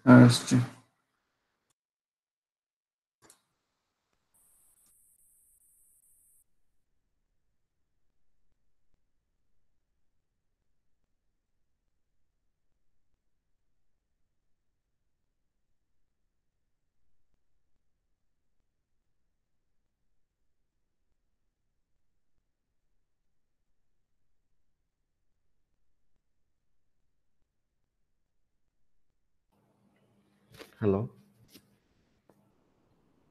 আসছে। হ্যালো।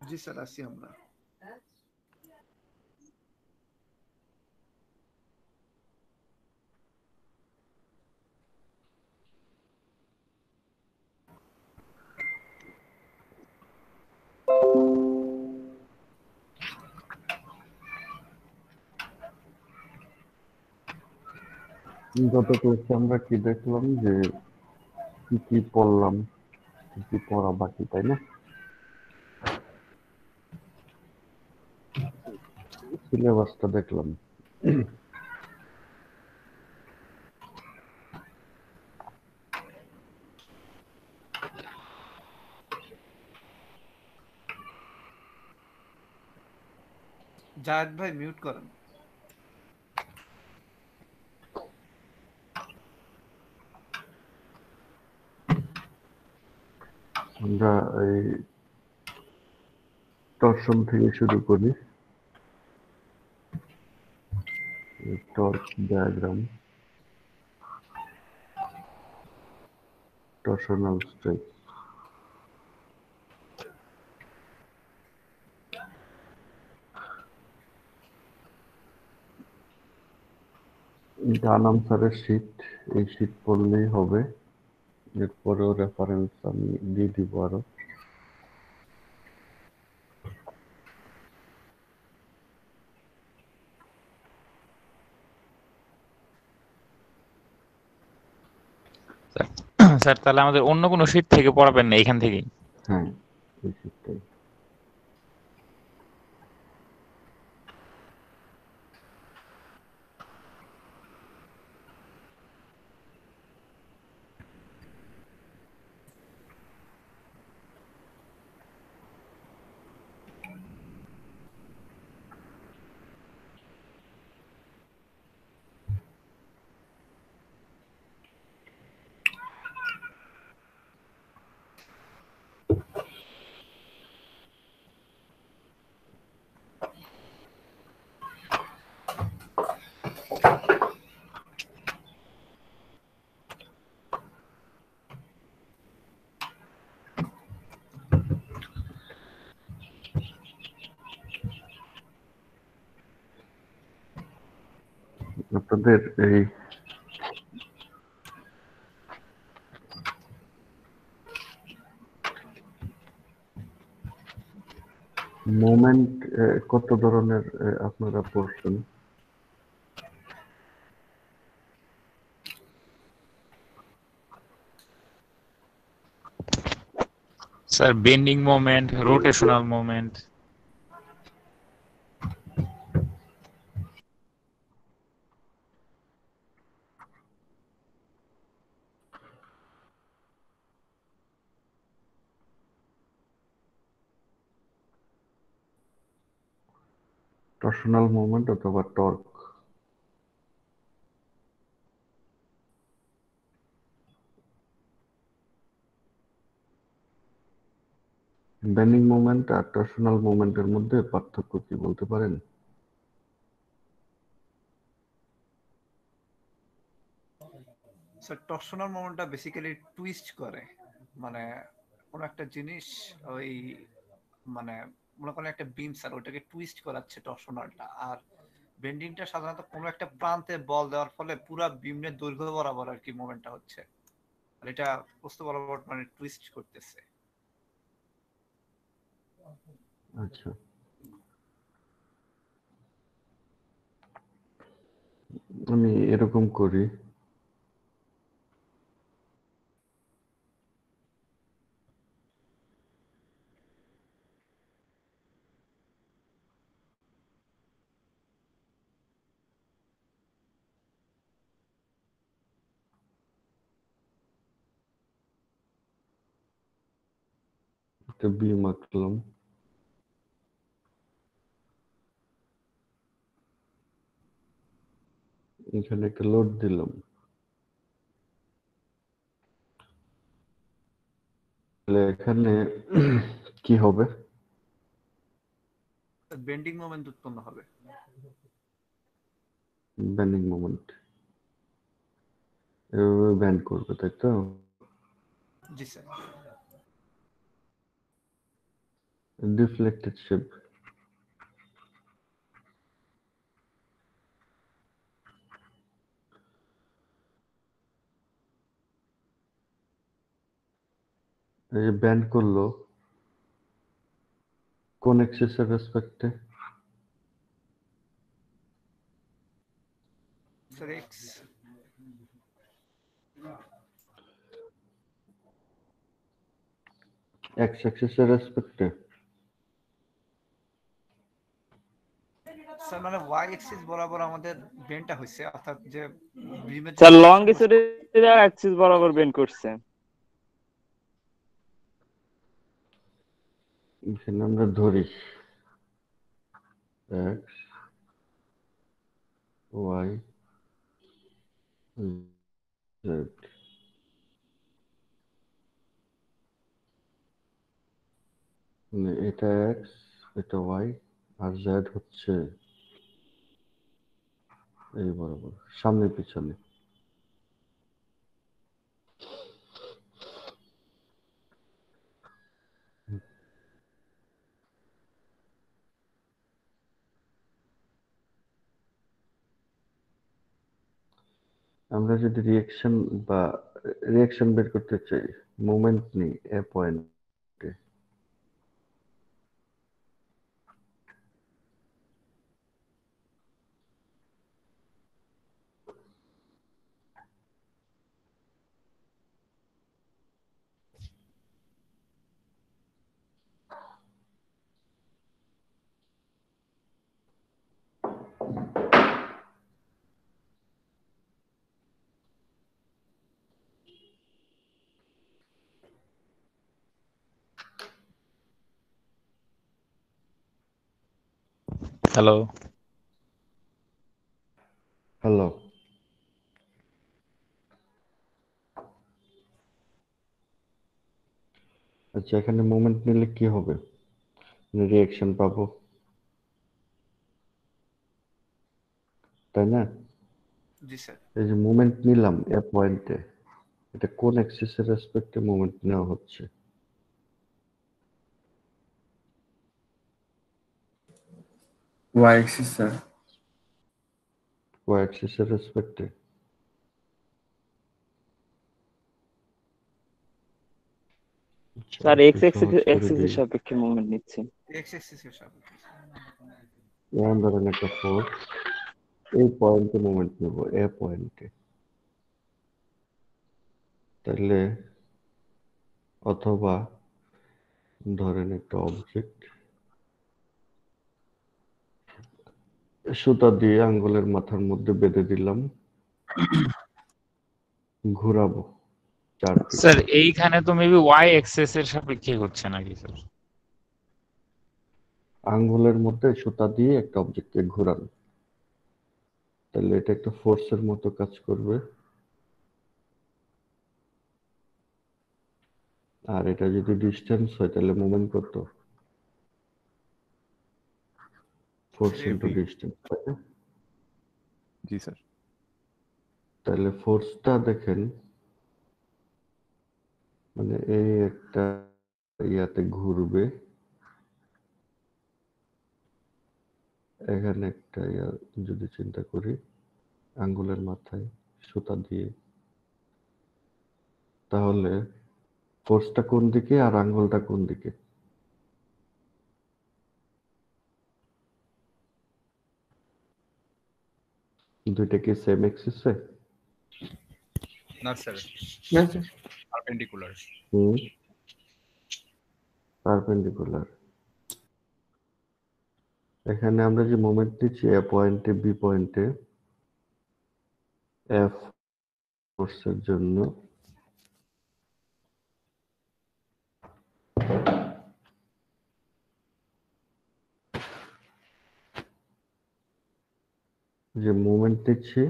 জি স্যার, আছি আমরা। গত ক্লাসে আমরা কি দেখলাম যে কি কি পড়লাম, কি কি পড়া বাকি, তাই না? সিলেবাসটা দেখলাম। জায়েদ ভাই মিউট করেন। আমরা এই টর্সন থেকে শুরু করি। Torque diagram, torsional stress. ডান আনসারের শীট, এই শীট পড়লেই হবে। এরপরেও রেফারেন্স আমি দিয়ে দিব আরো। স্যার তাহলে আমাদের অন্য কোনো শীট থেকে পড়াবেন না, এখান থেকেই? হ্যাঁ, এই শীটটাই। আপনাদের এই মোমেন্ট কত ধরনের আপনারা পড়ছেন? Sir bending moment, rotational moment. Torsional moment অথবা টর্ক। বেন্ডিং মোমেন্ট আর টর্সনাল মোমেন্টের মধ্যে পার্থক্য কি বলতে পারেন? স্যার টর্সনাল মোমেন্টটা বেসিক্যালি টুইস্ট করে, মানে কোন একটা জিনিস ওই মানে মনে করেন একটা বিম স্যার, ওটাকে টুইস্ট করাচ্ছে টর্সনালটা। আর বেন্ডিংটা সাধারণত কোনো একটা প্রান্তে বল দেওয়ার ফলে পুরা বিমের দৈর্ঘ্য বরাবর আর কি মোমেন্টটা হচ্ছে, আর এটা প্রস্থ বরাবর মানে টুইস্ট করতেছে। আচ্ছা, আমি এরকম করি। একটা বিম আঁকলাম, এখানে একটা লোড দিলাম, তাহলে এখানে কি হবে? বেন্ডিং মোমেন্ট উৎপন্ন হবে। বেন্ডিং মোমেন্ট এভাবে ব্যান্ড করবে, তাই তো? জি স্যার। ডিফ্লেক্টেড শেপ, এই যে ব্যান্ড করলো কোন এক্সিসের রেসপেক্টে? স্যার এক্স এক্স এক্সিসের রেসপেক্টে। স্যার মানে ওয়াই এক্সিস বরাবর আমাদের বেন্ডটা হইছে, অর্থাৎ যে বিমের যে স্যার লং direction কিছু অ্যাক্সিস বরাবর বেন্ড করছে। এখানে আমরা ধরি এক্স ওয়াই জেড, মানে এটা এক্স, এটা ওয়াই, আর জেড হচ্ছে এই বরাবর, সামনে পিছনে। আমরা যদি রিয়াকশন বের করতে চাই, মোমেন্ট নেই এ পয়েন্টে, হ্যালো। হ্যালো, আচ্ছা এখানে মোমেন্ট নিলে কি হবে? রিয়াকশন পাবো, তাই না? জি স্যার। এই যে মোমেন্ট নিলাম এ পয়েন্টে, এটা কোন অ্যাক্সিসের রেসপেক্টে মোমেন্ট নেওয়া হচ্ছে? Y axis sir. ওয়াই অ্যাক্সিসের রেসপেক্টে। স্যার একটু এক্স সহজ করে এক্সিস দিই। এর সাপেক্ষে মুভমেন্ট নিচ্ছে। এক্স এক্সিস এর সাপেক্ষে। যেমন ধরেন একটা ফোর্স, এই পয়েন্টে মোমেন্ট নেব, এ পয়েন্টে, তাহলে অথবা ধরেন একটা অবজেক্ট সুতা দিয়ে আঙ্গুলের মাথার মধ্যে বেঁধে দিলাম, ঘুরাবো চারদিকে। স্যার এইখানে তো মেবি ওয়াই এক্সেস এর সাপেক্ষে হচ্ছে নাকি স্যার? আঙ্গুলের মধ্যে সুতা দিয়ে একটা অবজেক্টকে ঘোরান, তাহলে এটা একটা ফোর্সের মতো কাজ করবে। আর এটা যদি ডিস্টেন্স হয় তাহলে মোমেন্ট কত? ফোর্স ইন্টু ডিস্টেন্স, তাই না? জি স্যার। তাহলে ফোর্সটা দেখেন, মানে এই একটা ইয়াতে ঘুরবে, এখানে একটা ইয়া যদি চিন্তা করি, আঙ্গুলের মাথায় সুতা দিয়ে, তাহলে ফোর্সটা কোন দিকে আর আঙ্গুলটা কোন দিকে? দুইটা কি সেম এক্সিসে? না স্যার, না স্যার। পারপেন্ডিকুলার। হুম, পারপেন্ডিকুলার। এখানে আমরা যে মোমেন্ট নিচ্ছি এ পয়েন্টে বি পয়েন্টে, এফ ফোর্সের জন্য যে মুভমেন্ট নিচ্ছি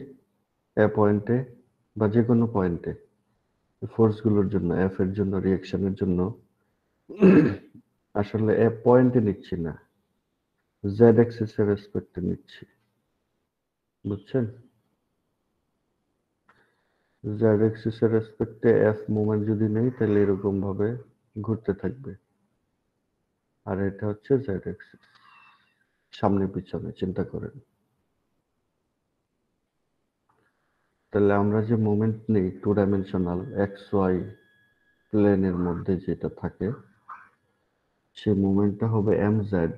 এ পয়েন্টে বা যে কোনো পয়েন্টে ফোর্সগুলোর জন্য, এফ এর জন্য, রিঅ্যাকশনের জন্য আসলে এ পয়েন্টে নিচ্ছি না, জেড অ্যাক্সিস এর রেসপেক্টে নিচ্ছি। বুঝছেন? জেড অ্যাক্সিস এর রেসপেক্টে এফ মুভমেন্ট যদি নেই তাহলে এরকম ভাবে ঘুরতে থাকবে। আর এটা হচ্ছে জেড অ্যাক্সিস, সামনে পিছনে চিন্তা করেন। তাহলে আমরা যে মুভমেন্ট নেই টু ডাইমেনশনাল এক্স ওয়াই প্লেনের মধ্যে যেটা থাকে সেই মুভমেন্টটা হবে এম জেড।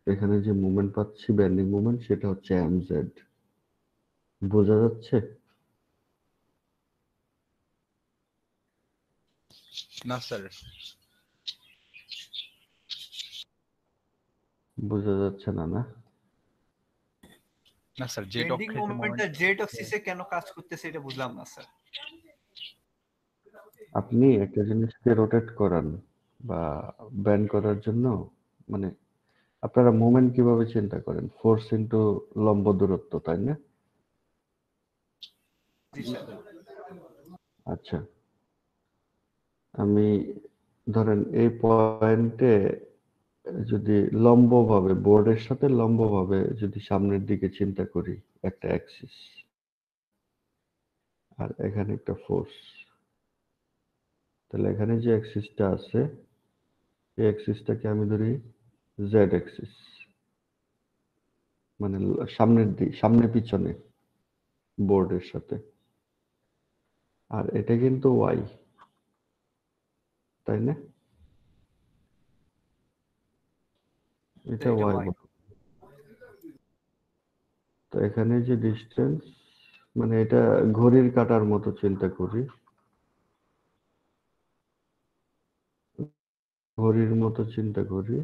এখানে যে মুভমেন্ট পাচ্ছি বেন্ডিং মুভমেন্ট সেটা হচ্ছে এম জেড। বোঝা যাচ্ছে? না স্যার। বোঝা যাচ্ছে না? না না স্যার, জেড বেন্ডিং অক্ষে যে মোমেন্টটা মোমেন্ট জেড অক্সিসে কেন কাজ করতেছে এটা বুঝলাম না স্যার। আপনি একটা জিনিসকে রোটেট করান বা ব্যান্ড করার জন্য, মানে আপনারা মুভমেন্ট কিভাবে চিন্তা করেন? ফোর্স ইনটু লম্ব দূরত্ব, তাই না? জি স্যার। আচ্ছা, আমি ধরেন এই পয়েন্টে যদি লম্বভাবে বোর্ডের সাথে লম্বভাবে যদি সামনের দিকে চিন্তা করি একটা অ্যাক্সিস, আর এখানে একটা ফোর্স, তাহলে এখানে যে অ্যাক্সিসটা আছে এই অ্যাক্সিসটাকে আমি ধরি জেড অ্যাক্সিস, মানে সামনের দিক, সামনে পিছনে বোর্ডের সাথে। আর এটা কিন্তু ওয়াই, তাই না? এটা এটা ওয়াই। Y। তো এখানে যে ডিস্টেন্স, মানে এটা ঘড়ির কাঁটার মতো চিন্তা করি, ঘড়ির মতো চিন্তা করি,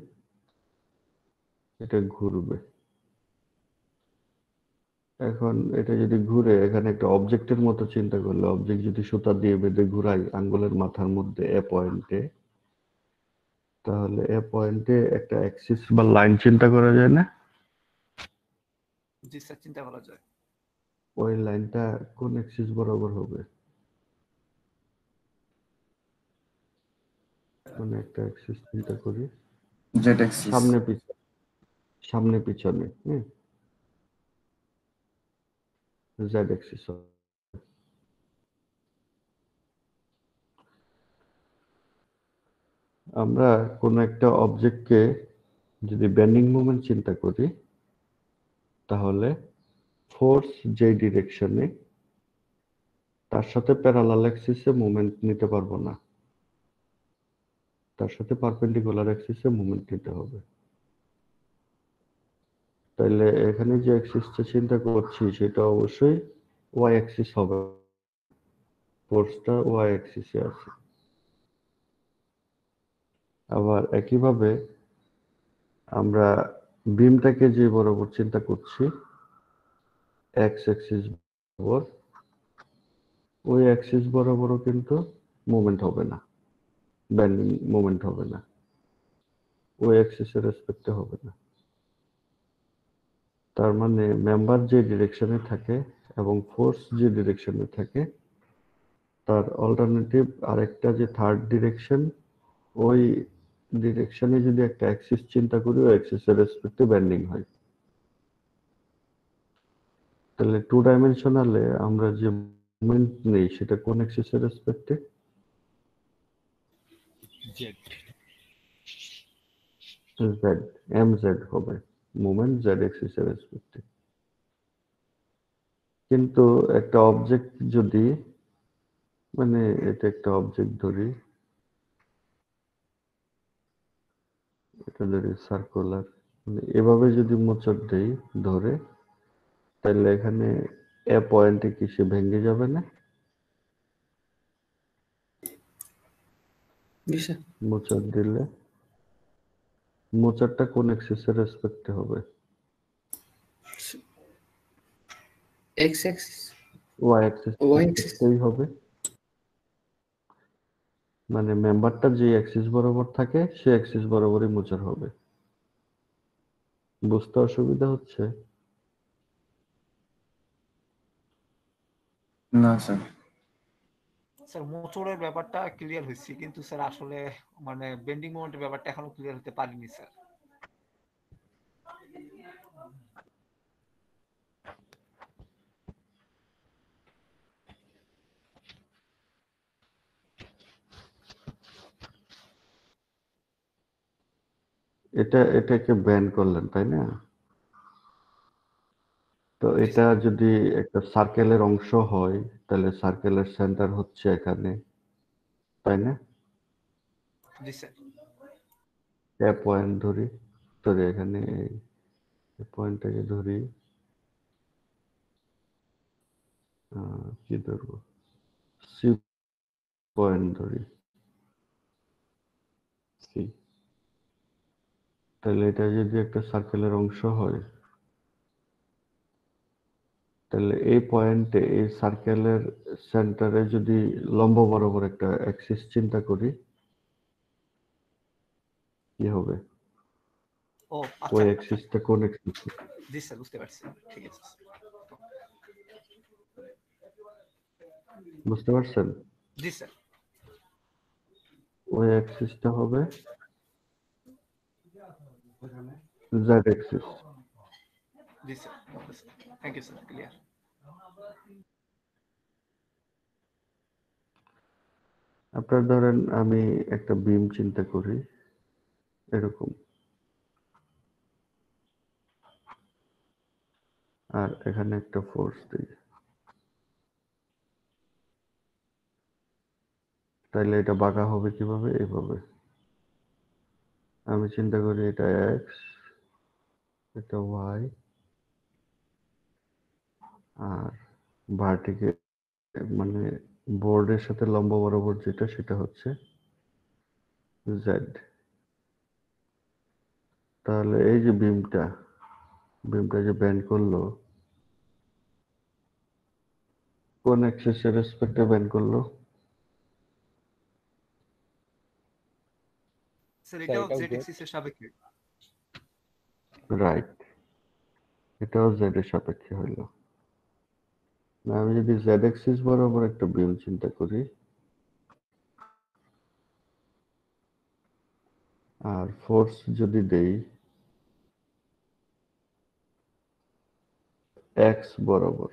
এটা ঘুরবে। এখন এটা যদি ঘুরে, এখানে একটা অবজেক্টের মতো চিন্তা করলে, অবজেক্ট যদি সুতা দিয়ে বেঁধে ঘুরাই আঙ্গুলের মাথার মধ্যে এ পয়েন্টে, তাহলে এ পয়েন্টে একটা অ্যাক্সিস বা লাইন চিন্তা করা যায় না? জি স্যার, চিন্তা করা যায়। ওই লাইনটা কোন অ্যাক্সিস বরাবর হবে? মানে একটা অ্যাক্সিস চিন্তা করি, জেড অ্যাক্সিস। সামনে পিছনে, সামনে পিছনে, জেড অ্যাক্সিস। আমরা কোন একটা অবজেক্টকে যদি বেন্ডিং মোমেন্ট চিন্তা করি তাহলে ফোর্স যে ডিরেকশনে, তার সাথে প্যারালাল অ্যাক্সিসে মুভমেন্ট নিতে পারবো না, তার সাথে পারপেন্ডিকুলার অ্যাক্সিসে মুভমেন্ট নিতে হবে। তাইলে এখানে যে অ্যাক্সিসটা চিন্তা করছি সেটা অবশ্যই ওয়াই অ্যাক্সিস হবে, ফোর্সটা ওয়াই অ্যাক্সিসে আছে। আবার একইভাবে আমরা বিমটাকে যে বরাবর চিন্তা করছি এক্স অ্যাক্সিস বরাবর, ওই অ্যাক্সিস বরাবরও কিন্তু মুভমেন্ট হবে না, বেন্ডিং মুভমেন্ট হবে না, ওই অ্যাক্সিসের রেসপেক্টে হবে না। তার মানে মেম্বার যে ডিরেকশনে থাকে এবং ফোর্স যে ডিরেকশনে থাকে তার অল্টারনেটিভ আরেকটা যে থার্ড ডিরেকশন, ওই ডিরেকশনে যদি একটা অ্যাক্সিস চিন্তা করি ওই অ্যাক্সিসের রেসপেক্টে বেন্ডিং হয়। তাহলে টু ডাইমেনশনালে আমরা যে মুভমেন্ট নেই সেটা কোন অ্যাক্সিসের রেসপেক্টে? জেড। জেড, এম জেড হবে মুভমেন্ট জেড অ্যাক্সিসের রেসপেক্টে। কিন্তু একটা অবজেক্ট যদি, মানে এটা একটা অবজেক্ট ধরি, এটা ধরি সার্কুলার, মানে এভাবে যদি মোচড় দেই ধরে, তাহলে এখানে এ পয়েন্টে কি সে ভেঙে যাবে না? জি স্যার। মোচড় দিলে মোচড়টা কোন অ্যাক্সিসের রেসপেক্টে হবে? X axis. Y axis Y axis. রেসপেক্টেই হবে। মানে মেম্বারটা যে অ্যাক্সিস বরাবর থাকে সে অ্যাক্সিস বরাবরই মোচড় হবে। বুঝতে অসুবিধা হচ্ছে? না স্যার। স্যার মোচড়ের ব্যাপারটা ক্লিয়ার হয়েছে, কিন্তু স্যার আসলে মানে বেন্ডিং মোমেন্টের ব্যাপারটা এখনো ক্লিয়ার হতে পারিনি স্যার। এটাকে ব্যান করলেন তাই না? তো জি এটা স্যার। যদি একটা সার্কেলের অংশ হয় তাহলে সার্কেলের সেন্টার হচ্ছে এখানে, তাই না? জি স্যার। এ পয়েন্ট ধরি, এখানে এই পয়েন্টটাকে ধরি, কি ধরবো, সি পয়েন্ট ধরি, সি। তাহলে এটা যদি একটা সার্কেলের অংশ হয় তাহলে এই পয়েন্টে এই সার্কেলের সেন্টারে যদি লম্ব বরাবর একটা অ্যাক্সিস চিন্তা করি কি হবে? ও ওই আচ্ছা। অ্যাক্সিসটা কোন অ্যাক্সিস? জি স্যার, বুঝতে পারছি। ঠিক আছে। বুঝতে পারছেন? জি স্যার। ওই অ্যাক্সিসটা হবে জেড অ্যাক্সিস। জি sir. Thank you sir, clear. আপনার ধরেন আমি একটা বিম চিন্তা করি এরকম, আর এখানে একটা ফোর্স দিই, তাইলে এটা বাঁকা হবে কিভাবে? এইভাবে। আমি চিন্তা করি এটা এক্স, এটা ওয়াই, আর ভার্টিকে মানে বোর্ডের সাথে লম্ব বরাবর যেটা সেটা হচ্ছে জেড। তাহলে এই যে বিমটা যে ব্যান্ড করলো, কোন অ্যাক্সিসের রেসপেক্টে ব্যান্ড করলো? স্যার স্যার এটাও এটাও জেড জেড। এক্সিস এর সাপেক্ষে। রাইট, এটাও জেড এর সাপেক্ষে হইলো। না, আমি যদি জেড অ্যাক্সিস বরাবর একটা বিম চিন্তা করি আর ফোর্স যদি দেই এক্স বরাবর,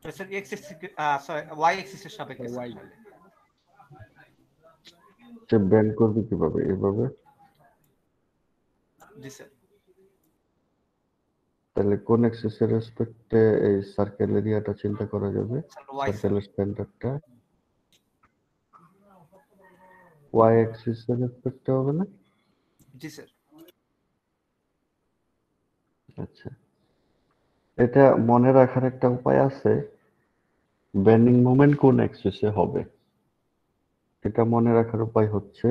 sir X axis, sorry Y axis এর সাপেক্ষে স্যার। ওয়াই। সে ব্যান্ড করবে কিভাবে? এভাবে। জি স্যার। তাহলে কোন অ্যাক্সিসের রেসপেক্টে এই সার্কেল এরিয়াটা চিন্তা করা যাবে? Sir Y sir. সার্কেলের সেন্টারটা ওয়াই অ্যাক্সিসের রেসপেক্টে হবে না? জি স্যার। আচ্ছা, এটা মনে রাখার একটা উপায় আছে, বেন্ডিং মোমেন্ট কোন অ্যাক্সিসে হবে। এটা মনে রাখার উপায় হচ্ছে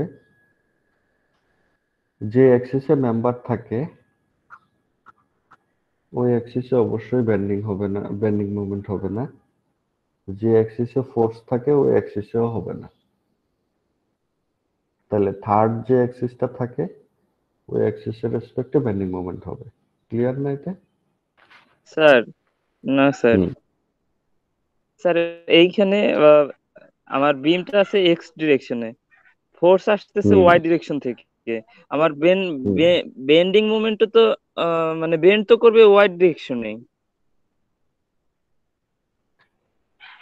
যে অ্যাক্সিসে মেম্বার থাকে ওই অ্যাক্সিসে অবশ্যই বেন্ডিং হবে না, বেন্ডিং মোমেন্ট হবে না। যে অ্যাক্সিসে ফোর্স থাকে ওই অ্যাক্সিসেও হবে না। তাহলে থার্ড যে অ্যাক্সিসটা থাকে ওই অ্যাক্সিসের রেসপেক্টে বেন্ডিং মোমেন্ট হবে। ক্লিয়ার না এটা? স্যার, না স্যার। হুম স্যার এইখানে আমার বিমটা আছে এক্স ডিরেকশনে, ফোর্স আসতেছে হুম ওয়াই ডিরেকশন থেকে। আমার হুম বেন্ডিং মোমেন্ট তো মানে বেন্ড তো করবে ওয়াই ডিরেকশনে।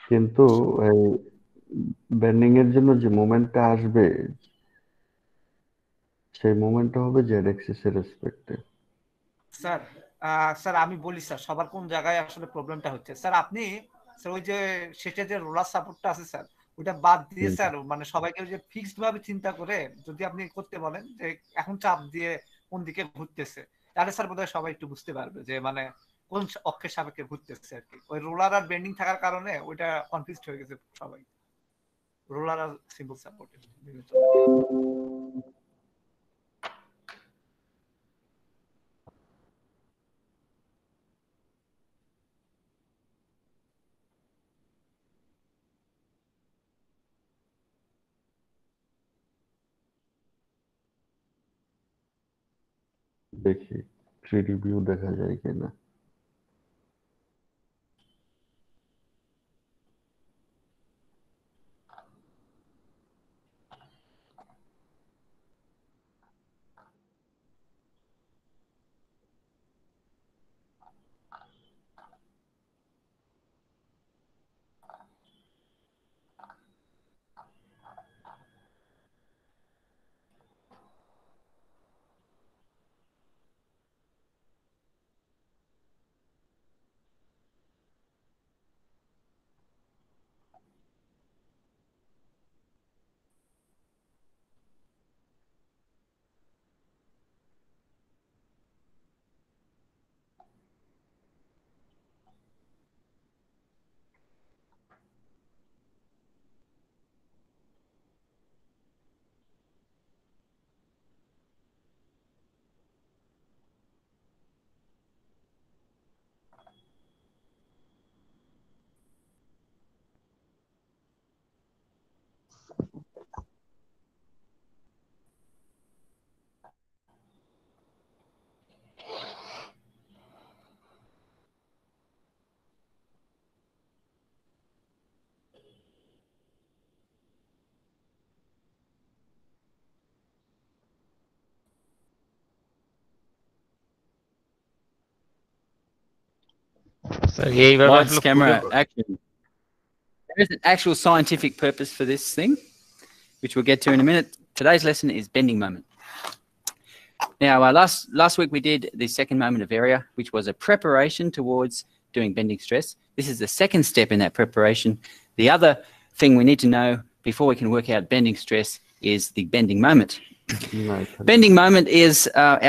কিন্তু এই বেন্ডিং এর জন্য যে মোমেন্টটা আসবে সেই মোমেন্টটা হবে জেড অ্যাক্সিসের রেসপেক্টে। স্যার স্যার আমি বলি স্যার সবার কোন জায়গায় আসলে প্রবলেমটা হচ্ছে। স্যার আপনি স্যার ওই যে শেষে যে রোলার সাপোর্টটা আছে স্যার, ওইটা বাদ দিয়ে হুম স্যার মানে সবাইকে যে ফিক্সড ভাবে চিন্তা করে যদি আপনি করতে বলেন যে এখন চাপ দিয়ে কোন দিকে ঘুরতেছে, তাহলে স্যার বোধহয় সবাই একটু বুঝতে পারবে যে মানে কোন অক্ষের সাপেক্ষে ঘুরতেছে আর কি। ওই রোলার আর বেন্ডিং থাকার কারণে ওইটা কনফিউজড হয়ে গেছে সবাই। রোলার আর সিম্বল সাপোর্ট। দেখি 3D ভিউ দেখা যায় কিনা। স্যার এইভাবে Lights, আসলে camera, খুলে action. There is an actual scientific purpose for this thing, which we'll get to in a minute. Today's lesson is bending moment. Now, last week we did the second moment of area, which was a preparation towards doing bending stress. This is the second step in that preparation. The other thing we need to know before we can work out bending stress is the bending moment. না এখানে Bending moment is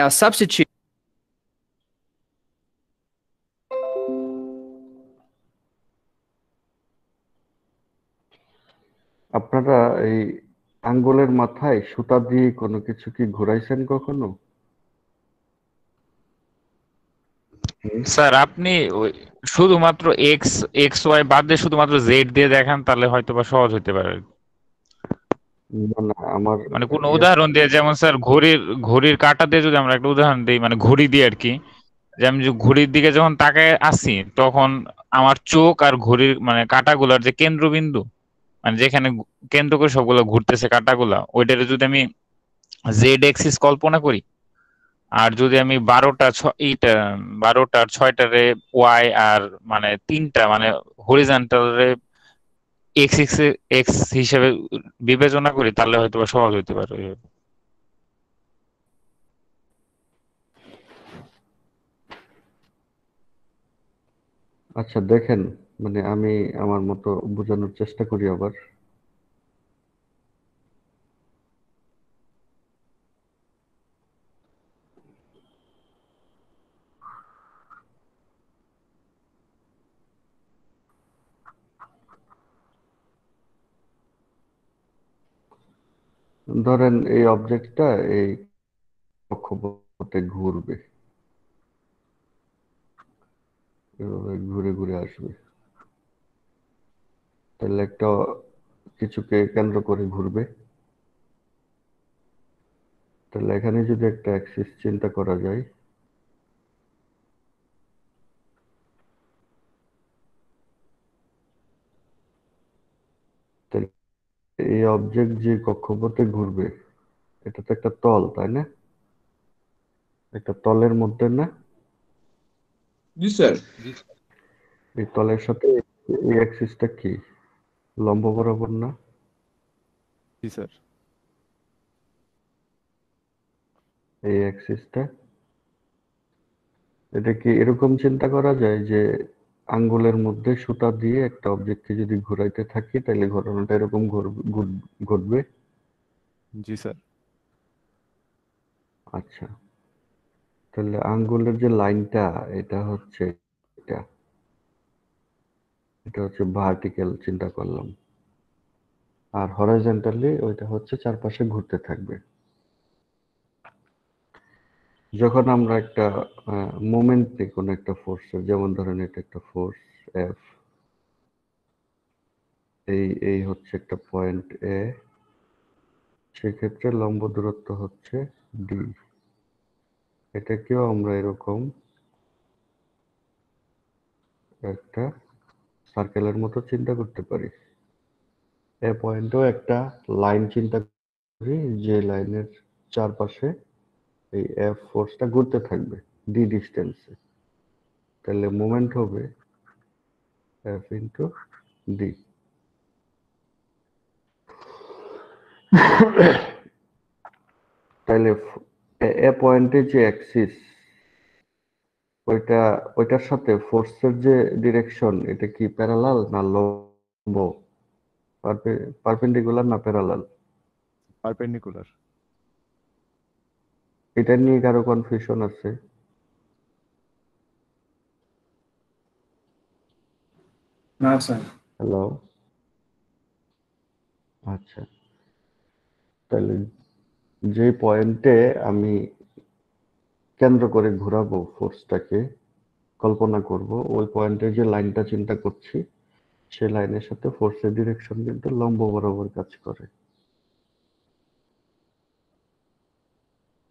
our substitute. আপনারা এই আঙ্গুলের মাথায় সুতা দিয়ে কোনো কিছু কি ঘুরাইছেন কখনো? স্যার আপনি ওই শুধুমাত্র এক্স এক্স ওয়াই বাদ দিয়ে শুধুমাত্র জেড দিয়ে দেখান, তাহলে হয়তো বা সহজ হতে পারে। না না, আমার মানে কোন উদাহরণ দিয়ে, যেমন স্যার ঘড়ির কাঁটা দিয়ে যদি আমরা একটা উদাহরণ দিই, মানে ঘড়ি দিয়ে আর কি, যে আমি যে ঘড়ির দিকে যখন তাকায় আসি, তখন আমার চোখ আর ঘড়ির মানে কাঁটাগুলার যে কেন্দ্রবিন্দু, মানে যেখানে কেন্দ্র করে সবগুলো ঘুরতেছে কাঁটাগুলা, ওইটারে যদি আমি জেড এক্সিস কল্পনা করি, আর যদি আমি 12টার 6টারে ওয়াই, আর মানে 3টা মানে হরিজন্টালে এক্স এক্স এক্স হিসেবে বিবেচনা করি, তাহলে হয়তো বা সহজ হতে পারে। আচ্ছা দেখেন, মানে আমি আমার মতো বোঝানোর চেষ্টা করি আবার। ধরেন এই অবজেক্টটা এই কক্ষপথে ঘুরবে, এভাবে ঘুরে ঘুরে আসবে, তাহলে একটা কিছুকে কেন্দ্র করে ঘুরবে। তাহলে এখানে যদি একটা অ্যাক্সিস চিন্তা করা যায়, তাহলে এই অবজেক্ট যে কক্ষপথে ঘুরবে, এটা তো একটা তল, তাই না? একটা তলের মধ্যে না? জি স্যার। এই তলের সাথে এই অ্যাক্সিসটা কি লম্ব বরাবর না? জি স্যার। এই অ্যাক্সিসটা, এটা কি এরকম চিন্তা করা যায় যে আঙ্গুলের মধ্যে সুতা দিয়ে একটা অবজেক্টকে যদি ঘোরাইতে থাকি, তাহলে ঘটনাটা এরকম ঘটবে? জি স্যার। আচ্ছা, তাহলে আঙ্গুলের যে লাইনটা, এটা হচ্ছে এটা এটা হচ্ছে ভার্টিক্যাল চিন্তা করলাম, আর হরাইজন্টালি ওইটা হচ্ছে চারপাশে ঘুরতে থাকবে। যখন আমরা একটা মোমেন্ট নিই কোনো একটা ফোর্সের, যেমন ধরেন এটা একটা ফোর্স এফ, এই হচ্ছে একটা পয়েন্ট এ, সেক্ষেত্রে লম্ব দূরত্ব হচ্ছে ডি। এটাকেও আমরা এরকম একটা সার্কেলের মতো চিন্তা করতে পারি। এ পয়েন্টেও একটা লাইন চিন্তা করি, যে লাইনের চারপাশে এই এফ ফোর্সটা ঘুরতে থাকবে ডি ডিস্টেন্সে, তাহলে মোমেন্ট হবে এফ ইন্টু ডি। তাহলে এ পয়েন্টে যে অ্যাক্সিস, ওইটার সাথে ফোর্সের যে ডিরেকশন, এটা কি প্যারালাল না লম্ব? পারপেন্ডিকুলার না প্যারালাল? পারপেন্ডিকুলার। এটা নিয়ে কারো কনফিউশন আছে? না স্যার। হ্যালো, আচ্ছা, তাহলে যে পয়েন্টে আমি কেন্দ্র করে ঘোরাবো ফোর্সটাকে, কল্পনা করব, ওই পয়েন্টের যে লাইনটা চিন্তা করছি, সেই লাইনের সাথে ফোর্সের ডিরেকশন কিন্তু লম্ব বরাবর কাজ করে।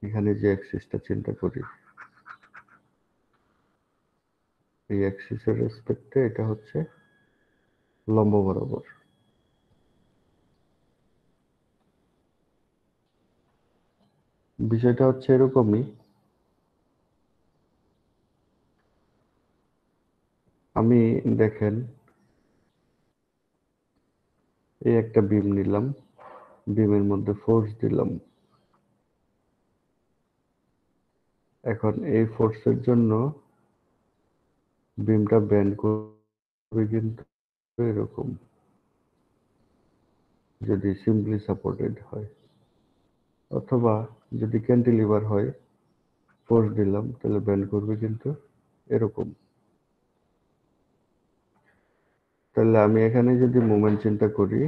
এখানে যে অ্যাক্সিসটা চিন্তা করি, এই অ্যাক্সিসের রেসপেক্টে এটা হচ্ছে লম্ব বরাবর। বিষয়টা হচ্ছে এরকমই, আমি দেখেন এই একটা বিম নিলাম, বিমের মধ্যে ফোর্স দিলাম। এখন এই ফোর্সের জন্য বিমটা বেন্ড করবে কিন্তু এরকম, যদি সিম্পলি সাপোর্টেড হয়, অথবা যদি ক্যান্টিলিভার হয়, ফোর্স দিলাম তাহলে বেন্ড করবে কিন্তু এরকম। তাহলে আমি এখানে যদি মোমেন্ট চিন্তা করি,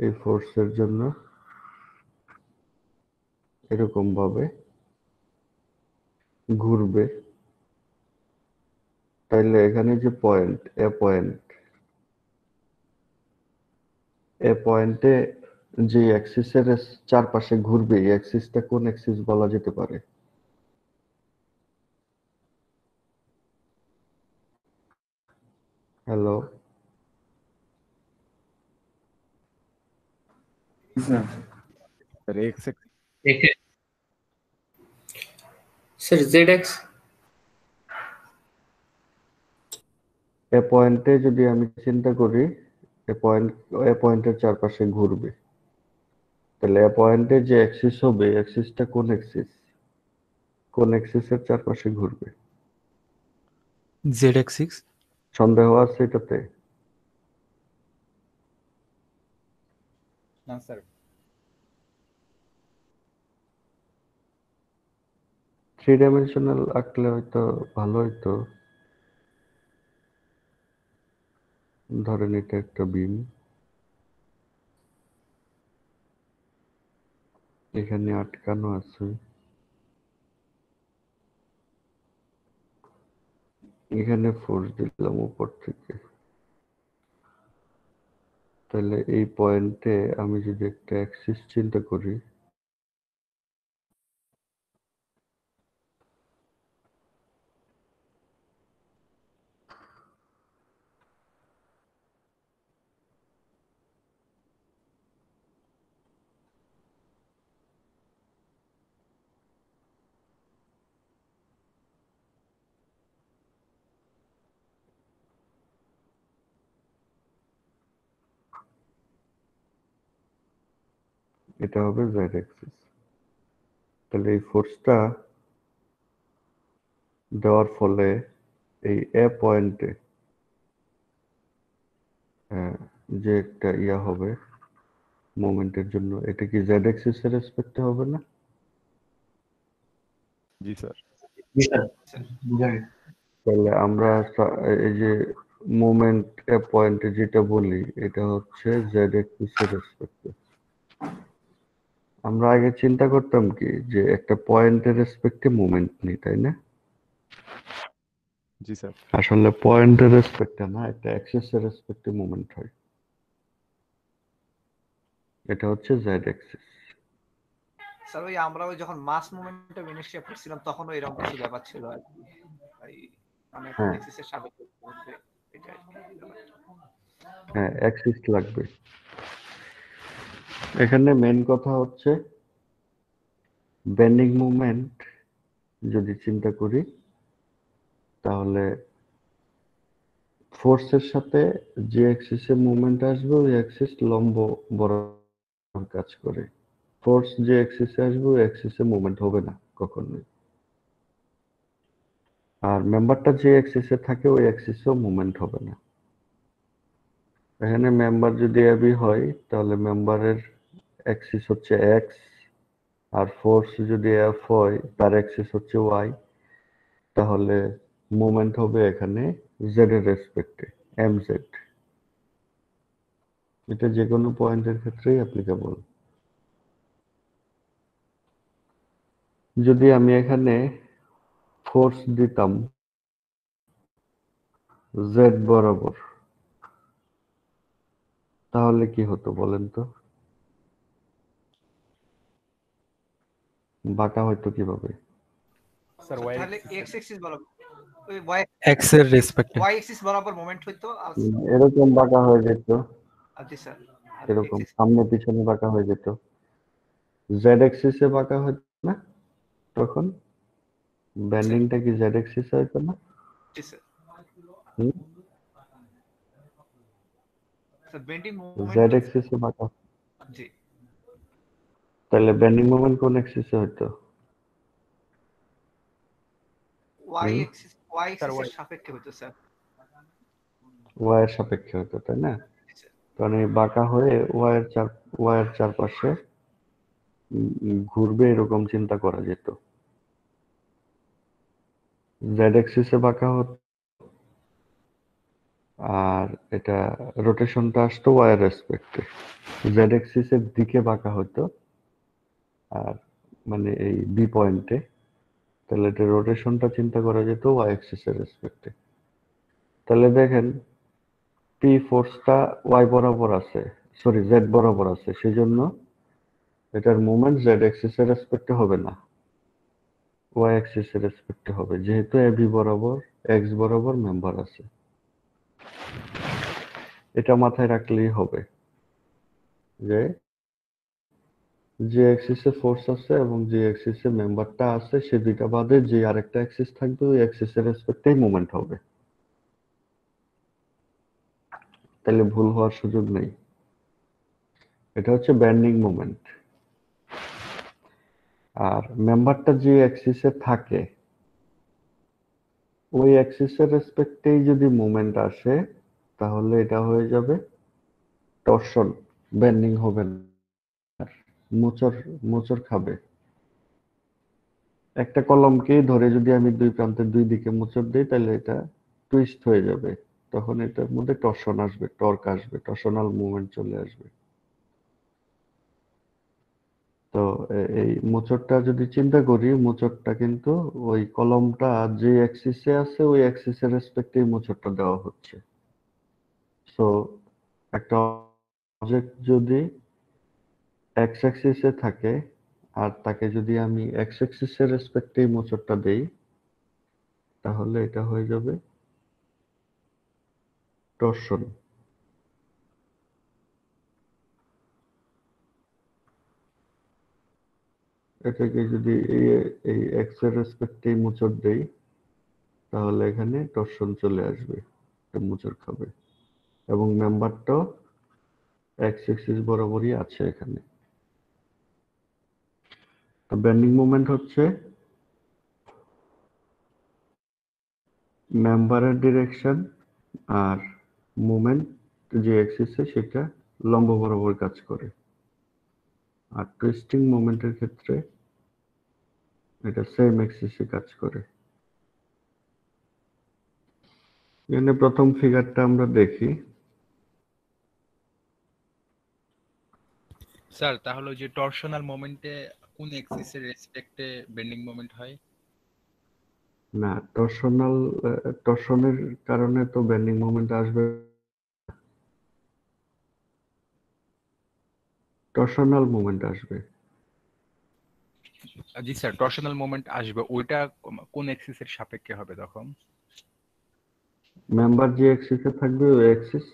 এই ফোর্সের জন্য এরকম ভাবে ঘুরবে, তাইলে এখানে যে পয়েন্ট এ পয়েন্টে যে অ্যাক্সিসের চারপাশে ঘুরবে, এই অ্যাক্সিসটা কোন অ্যাক্সিস বলা যেতে পারে? Hello, Sir. Sir x Sir, ZX. এ পয়েন্টে যদি আমি চিন্তা করি, এ পয়েন্টের চারপাশে ঘুরবে, তাহলে এ পয়েন্টে যে অ্যাক্সিস হবে, অ্যাক্সিসটা কোন অ্যাক্সিস? কোন অ্যাক্সিসের চারপাশে ঘুরবে? Z axis. সন্দেহ আছে এটাতে? না স্যার। 3 ডাইমেনশনাল আঁকলে হয়তো ভালো হইতো। ধরেন এটা একটা বিম, এখানে আটকানো আছে, এখানে ফোর্স দিলাম উপর থেকে, তাহলে এই পয়েন্টে আমি যদি একটা অ্যাক্সিস চিন্তা করি, এটা হবে জেড অ্যাক্সিস। তাহলে এই ফোর্সটা দেওয়ার ফলে এই এ পয়েন্টে যে একটা ইয়া হবে মোমেন্টের জন্য, এটা কি জেড অ্যাক্সিস এর রেসপেক্টে হবে না? জি স্যার। তাহলে আমরা এই যে মোমেন্ট এ পয়েন্টে যেটা বলি, এটা হচ্ছে জেড অ্যাক্সিস এর রেসপেক্টে। আমরা আগে চিন্তা করতাম কি যে একটা পয়েন্টের রেসপেক্টে মোমেন্ট নেই, তাই না? জি স্যার। আসলে পয়েন্টের রেসপেক্টে না, একটা অ্যাক্সিস এর রেসপেক্টে মোমেন্ট হয়। এটা হচ্ছে জেড অ্যাক্সিস। স্যার ওই আমরা ওই যখন মাস মুভমেন্টটা ইনিশিয়েট করছিলাম তখন এরকম কিছু ব্যাপার ছিল আর কি, এই মানে হ্যাঁ। এক্সিসের সাপেক্ষে এটা আর কি ব্যাপারটা। হ্যাঁ, অ্যাক্সিস লাগবে। এখানে মেন কথা হচ্ছে বেন্ডিং মুভমেন্ট যদি চিন্তা করি, তাহলে ফোর্সের সাথে যে অ্যাক্সিসে মুভমেন্ট আসবে ওই অ্যাক্সিস লম্ব বরাবর কাজ করে। ফোর্স যে অ্যাক্সিসে আসবে ওই অ্যাক্সিসে মুভমেন্ট হবে না কখনোই। আর মেম্বারটা যে অ্যাক্সিসে থাকে ওই অ্যাক্সিসেও মুভমেন্ট হবে না। এখানে মেম্বার যদি এবি হয় তাহলে মেম্বারের অ্যাক্সিস হচ্ছে এক্স, আর ফোর্স যদি এফ হয় তার অ্যাক্সিস হচ্ছে ওয়াই, তাহলে মুভমেন্ট হবে এখানে জেড এর রেসপেক্টে, এম জেড। এটা যে কোনো পয়েন্টের ক্ষেত্রেই অ্যাপ্লিকেবল। যদি আমি এখানে ফোর্স দিতাম জেড বরাবর, তাহলে কি হতো বলেন তো? বাঁকা হয়তো কিভাবে? স্যার তাহলে এক্স অ্যাক্সিস বরাবর ওই ওয়াই X এর রেসপেক্টে। অ্যাক্সিস বরাবর মোমেন্ট হইতো আর এরকম বাঁকা হয়ে যেত, জি স্যার আর এরকম x সামনে পিছনে বাঁকা হয়ে যেত। জেড অ্যাক্সিসে বাঁকা হতো না তখন? ব্যান্ডিংটা কি জেড অ্যাক্সিসে হতো না? জি স্যার হুম? স্যার বেন্ডিং মুভমেন্ট জেড অ্যাক্সিসে বাঁকা, জি তাহলে বেন্ডিং মোমেন্ট কোন অ্যাক্সিসে হতো? ওয়াই হুম? অ্যাক্সিস এর সাপেক্ষে হতো স্যার। ওয়াই এর সাপেক্ষে হতো, তাই না? জি, স্যার। কারণ এই বাঁকা হয়ে ওয়াই এর চারপাশে ঘুরবে এরকম চিন্তা করা যেত। জেড অ্যাক্সিসে বাঁকা হতো আর এটা রোটেশনটা আসতো ওয়াই এর রেসপেক্টে। জেড অ্যাক্সিসের দিকে বাঁকা হতো আর মানে এই বি পয়েন্টে, তাহলে এটা রোটেশনটা চিন্তা করা যেত ওয়াই অ্যাক্সিসের রেসপেক্টে। তাহলে দেখেন পি ফোর্সটা ওয়াই বরাবর আছে, সরি জেড বরাবর আছে, সেজন্য এটার মোমেন্ট জেড অ্যাক্সিসের রেসপেক্টে হবে না, ওয়াই অ্যাক্সিসের রেসপেক্টে হবে, যেহেতু এবি বরাবর এক্স বরাবর মেম্বার আছে। এটা মাথায় রাখলেই হবে যে যে অ্যাক্সিসে ফোর্স আছে এবং যে অ্যাক্সিসে মেম্বারটা আছে সে দুইটা বাদে যে আরেকটা অ্যাক্সিস থাকবে ওই অ্যাক্সিসের রেসপেক্টেই মুভমেন্ট হবে। তাহলে ভুল হওয়ার সুযোগ নেই। এটা হচ্ছে বেন্ডিং মোমেন্ট। আর মেম্বারটা যে অ্যাক্সিসে থাকে ওই অ্যাক্সিসের রেসপেক্টেই যদি মুভমেন্ট আসে তাহলে এটা হয়ে যাবে টরশন, বেন্ডিং হবে না, মোচড় মোচড় খাবে। একটা কলমকেই ধরে যদি আমি দুই প্রান্তের দুই দিকে মোচড় দিই তাহলে এটা টুইস্ট হয়ে যাবে, তখন এটার মধ্যে টরশন আসবে, টর্ক আসবে, টরশনাল মুভমেন্ট চলে আসবে। তো এই মোচড়টা যদি চিন্তা করি, মোচড়টা কিন্তু ওই কলমটা যে অ্যাক্সিসে আছে ওই অ্যাক্সিসের রেসপেক্টেই মোচড়টা দেওয়া হচ্ছে। সো একটা অবজেক্ট যদি এক্স অ্যাক্সিসে থাকে আর তাকে যদি আমি এক্স অ্যাক্সিসের রেসপেক্টেই মোচড়টা দেই তাহলে এটা হয়ে যাবে টরশন। এটাকে যদি এই এক্স এর রেসপেক্টেই মোচড় দেই তাহলে এখানে টরশন চলে আসবে, এটা মোচড় খাবে এবং মেম্বারটাও এক্স অ্যাক্সিস বরাবরই আছে এখানে। তো বেন্ডিং মোমেন্ট হচ্ছে মেম্বারের ডিরেকশন আর মোমেন্ট যে অ্যাক্সিসে সেটা লম্ব বরাবর কাজ করে। আর টুইস্টিং মোমেন্টের ক্ষেত্রে এটা সেম অ্যাক্সিসে কাজ করে। এখানে প্রথম ফিগারটা আমরা দেখি। স্যার তাহলে ওই যে টরশনাল মোমেন্টে কোন এক্সিসের রেসপেক্টে বেন্ডিং মোমেন্ট হয়? না, টরশনের কারণে তো বেন্ডিং মোমেন্ট আসবে, টরশনাল মোমেন্ট আসবে। জি স্যার, টরশনাল মোমেন্ট আসবে, ওইটা কোন এক্সিসের সাপেক্ষে হবে তখন? মেম্বার যে অ্যাক্সিসে থাকবে ওই অ্যাক্সিস,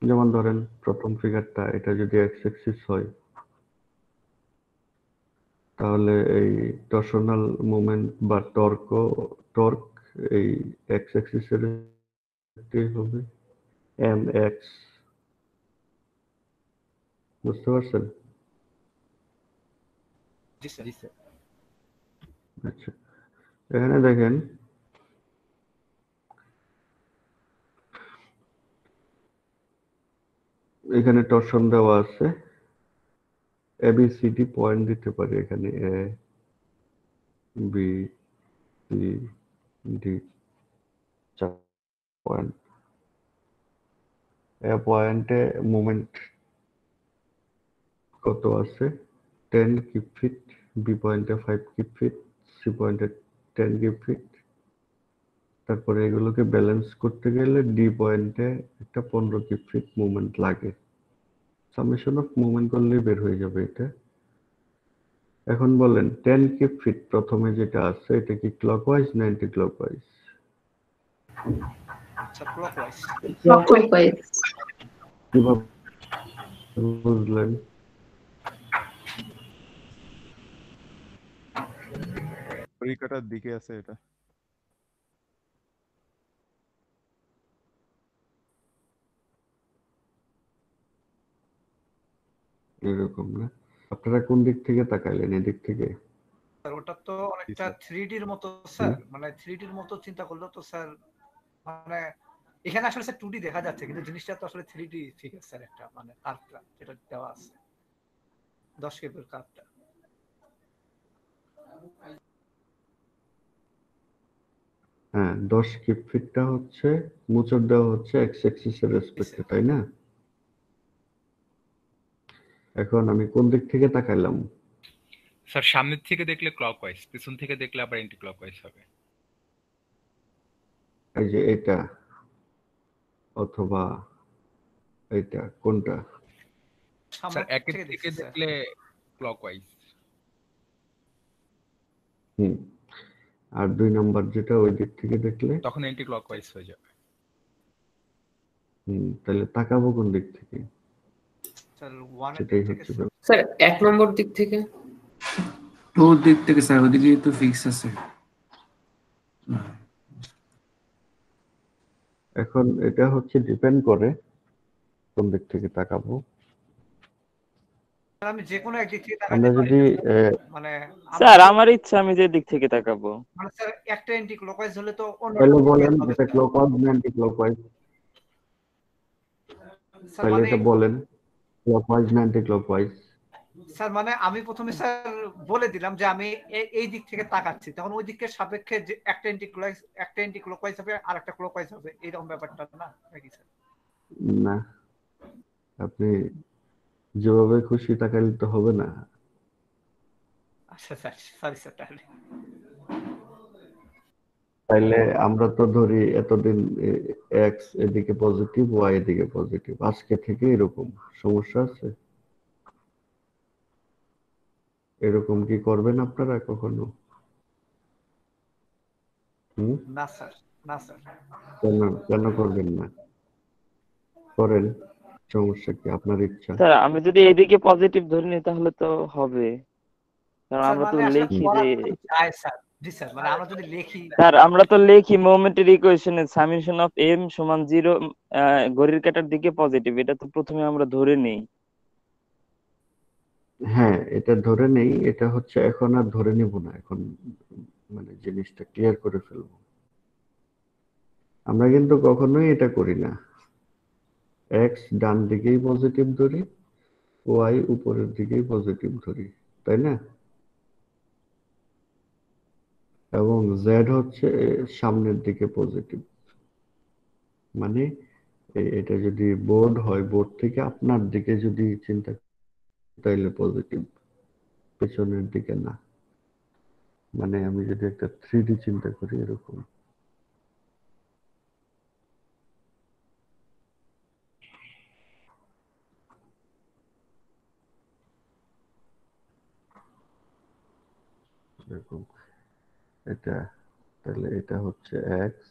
যেমন ধরেন প্রথম ফিগারটা, এটা যদি এক্স অ্যাক্সিস হয় তাহলে এই টরশনাল মোমেন্ট বা টর্ক এই এক্স অ্যাক্সিসের হবে এম এক্স। বুঝতে পারছেন? জি স্যার। আচ্ছা, এখানে দেখেন এখানে টরশন দেওয়া আছে, এবিসিডি পয়েন্ট দিতে পারি এখানে, A B C D, 4 point. এ পয়েন্টে মোমেন্ট কত আছে? 10 কিপ ফিট, বি পয়েন্টে 5 কিপ ফিট, সি পয়েন্টে 10 কিপ ফিট। তারপরে এগুলোকে ব্যালেন্স করতে গেলে ডি পয়েন্টে একটা 15 কিপ ফিট মুভমেন্ট লাগে। সামেশন অফ মুভমেন্ট করলেই বের হয়ে যাবে এটা। এখন বলেন 10 কিপ ফিট প্রথমে যেটা আছে এটা কি ক্লকওয়াইজ না anti clockwise? Sir clockwise. Clockwise. কিভাবে বুঝলেন? ঘড়ি কাটার দিকে আছে এটা। এরকম না? আপনারা কোন দিক থেকে তাকাইলেন? এদিক থেকে? স্যার ওটা তো অনেকটা স্যার। 3D এর মতো স্যার, মানে 3D এর মতো চিন্তা করলে তো স্যার, মানে এখানে আসলে স্যার 2D দেখা যাচ্ছে, কিন্তু জিনিসটা তো আসলে 3D ফিগার স্যার, একটা মানে কার্ভটা যেটা দেওয়া আছে 10 কেবির কার্ভটা। হ্যাঁ, 10 কিউব ফিটটা হচ্ছে মোচড় দেওয়া হচ্ছে এক্স অ্যাক্সিসের রেসপেক্টে, তাই না? এখন আমি কোন দিক থেকে তাকাইলাম? স্যার সামনের থেকে দেখলে ক্লকওয়াইজ, পিছন থেকে দেখলে আবার অ্যান্টি ক্লকওয়াইজ হবে। এই যে এটা অথবা এটা, কোনটা? স্যার সামনের একের থেকে থেকে দেখছি স্যার। দেখলে ক্লকওয়াইজ। হুম। আর 2 নাম্বার যেটা ওই দিক থেকে দেখলে? তখন অ্যান্টি ক্লকওয়াইজ হয়ে যাবে। তাহলে তাকাবো কোন দিক থেকে? স্যার 1 এর সেটাই দিক থেকে হচ্ছে স্যার। ব্যাপার। স্যার 1 নম্বর দিক থেকে। ওর দিক থেকে স্যার, ওদিকে তো ফিক্স আছে। এখন এটা হচ্ছে ডিপেন্ড করে কোন দিক থেকে তাকাবো। স্যার আমি যে কোনো একদিক থেকে আমরা তাকাতে পারি যদি না স্যার, মানে স্যার আমার ইচ্ছা আমি যে দিক থেকে তাকাবো। মানে স্যার একটা অ্যান্টি ক্লকওয়াইজ হলে তো তাহলে অন্যটা বলেন হবে এটা স্যার। ক্লকওয়াইজ না অ্যান্টি ক্লকওয়াইজ? স্যার তাহলে মানে এটা বলেন ক্লকওয়াইজ না অ্যান্টি ক্লকওয়াইজ? স্যার মানে আমি প্রথমে স্যার বলে দিলাম যে আমি এই দিক থেকে তাকাচ্ছি, তখন ওই দিকের সাপেক্ষে যে একটা অ্যান্টি ক্লকওয়াইজ হবে আর একটা ক্লকওয়াইজ হবে, এইরকম ব্যাপারটা না নাকি স্যার? না, আপনি যেভাবে খুশি তাকাইলে তো হবে না। আচ্ছা স্যার, সরি স্যার তাহলে। তাইলে আমরা তো ধরি এতদিন এক্স এদিকে পজিটিভ, ওয়াই এদিকে পজিটিভ, আজকে থেকে এরকম সমস্যা আছে? এরকম কি করবেন আপনারা কখনো? না স্যার, না স্যার। কেন কেন করবেন না? করেন, সমস্যা কি? আপনার ইচ্ছা। স্যার আমি যদি এদিকে পজিটিভ ধরে নিই তাহলে তো হবে, কারণ স্যার আমরা তো মানে আসলে লিখি করা যে তো যায় স্যার। জি স্যার, মানে আমরা যদি লিখি স্যার আমরা তো লিখি মোমেন্টের ইকুয়েশনে সামেশন অফ এম সমান 0, ঘড়ির কাঁটার দিকে পজিটিভ, এটা তো প্রথমে আমরা ধরে নেই। হ্যাঁ, এটা ধরে নেই, এটা হচ্ছে এখন আর ধরে নিব না, এখন মানে জিনিসটা ক্লিয়ার করে ফেলবো। আমরা কিন্তু কখনোই এটা করি না, এক্স ডান দিকেই পজিটিভ ধরি, ওয়াই উপরের দিকেই পজিটিভ ধরি, তাই না? এবং জেড হচ্ছে সামনের দিকে পজিটিভ, মানে এটা যদি বোর্ড হয়, বোর্ড থেকে আপনার দিকে যদি চিন্তা তাইলে পজিটিভ, পেছনের দিকে না। মানে আমি যদি একটা 3D চিন্তা করি এরকম। এরকম এটা, তাহলে এটা হচ্ছে এক্স,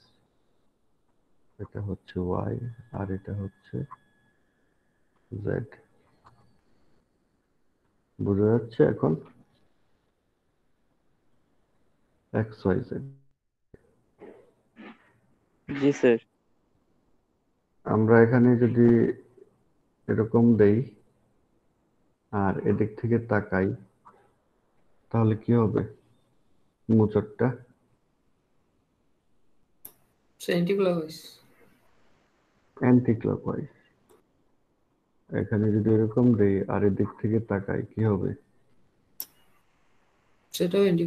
এটা হচ্ছে ওয়াই, আর এটা হচ্ছে জেড। বোঝা যাচ্ছে এখন? X Y Z. জি স্যার। আমরা এখানে যদি এরকম দেই আর এদিক থেকে তাকাই তাহলে কি হবে? মোচড়টা অ্যান্টি ক্লকওয়াইজ। Anti clockwise. এখানে যদি এরকম দেই আর এদিক থেকে তাকাই কি হবে? সেটাও অ্যান্টি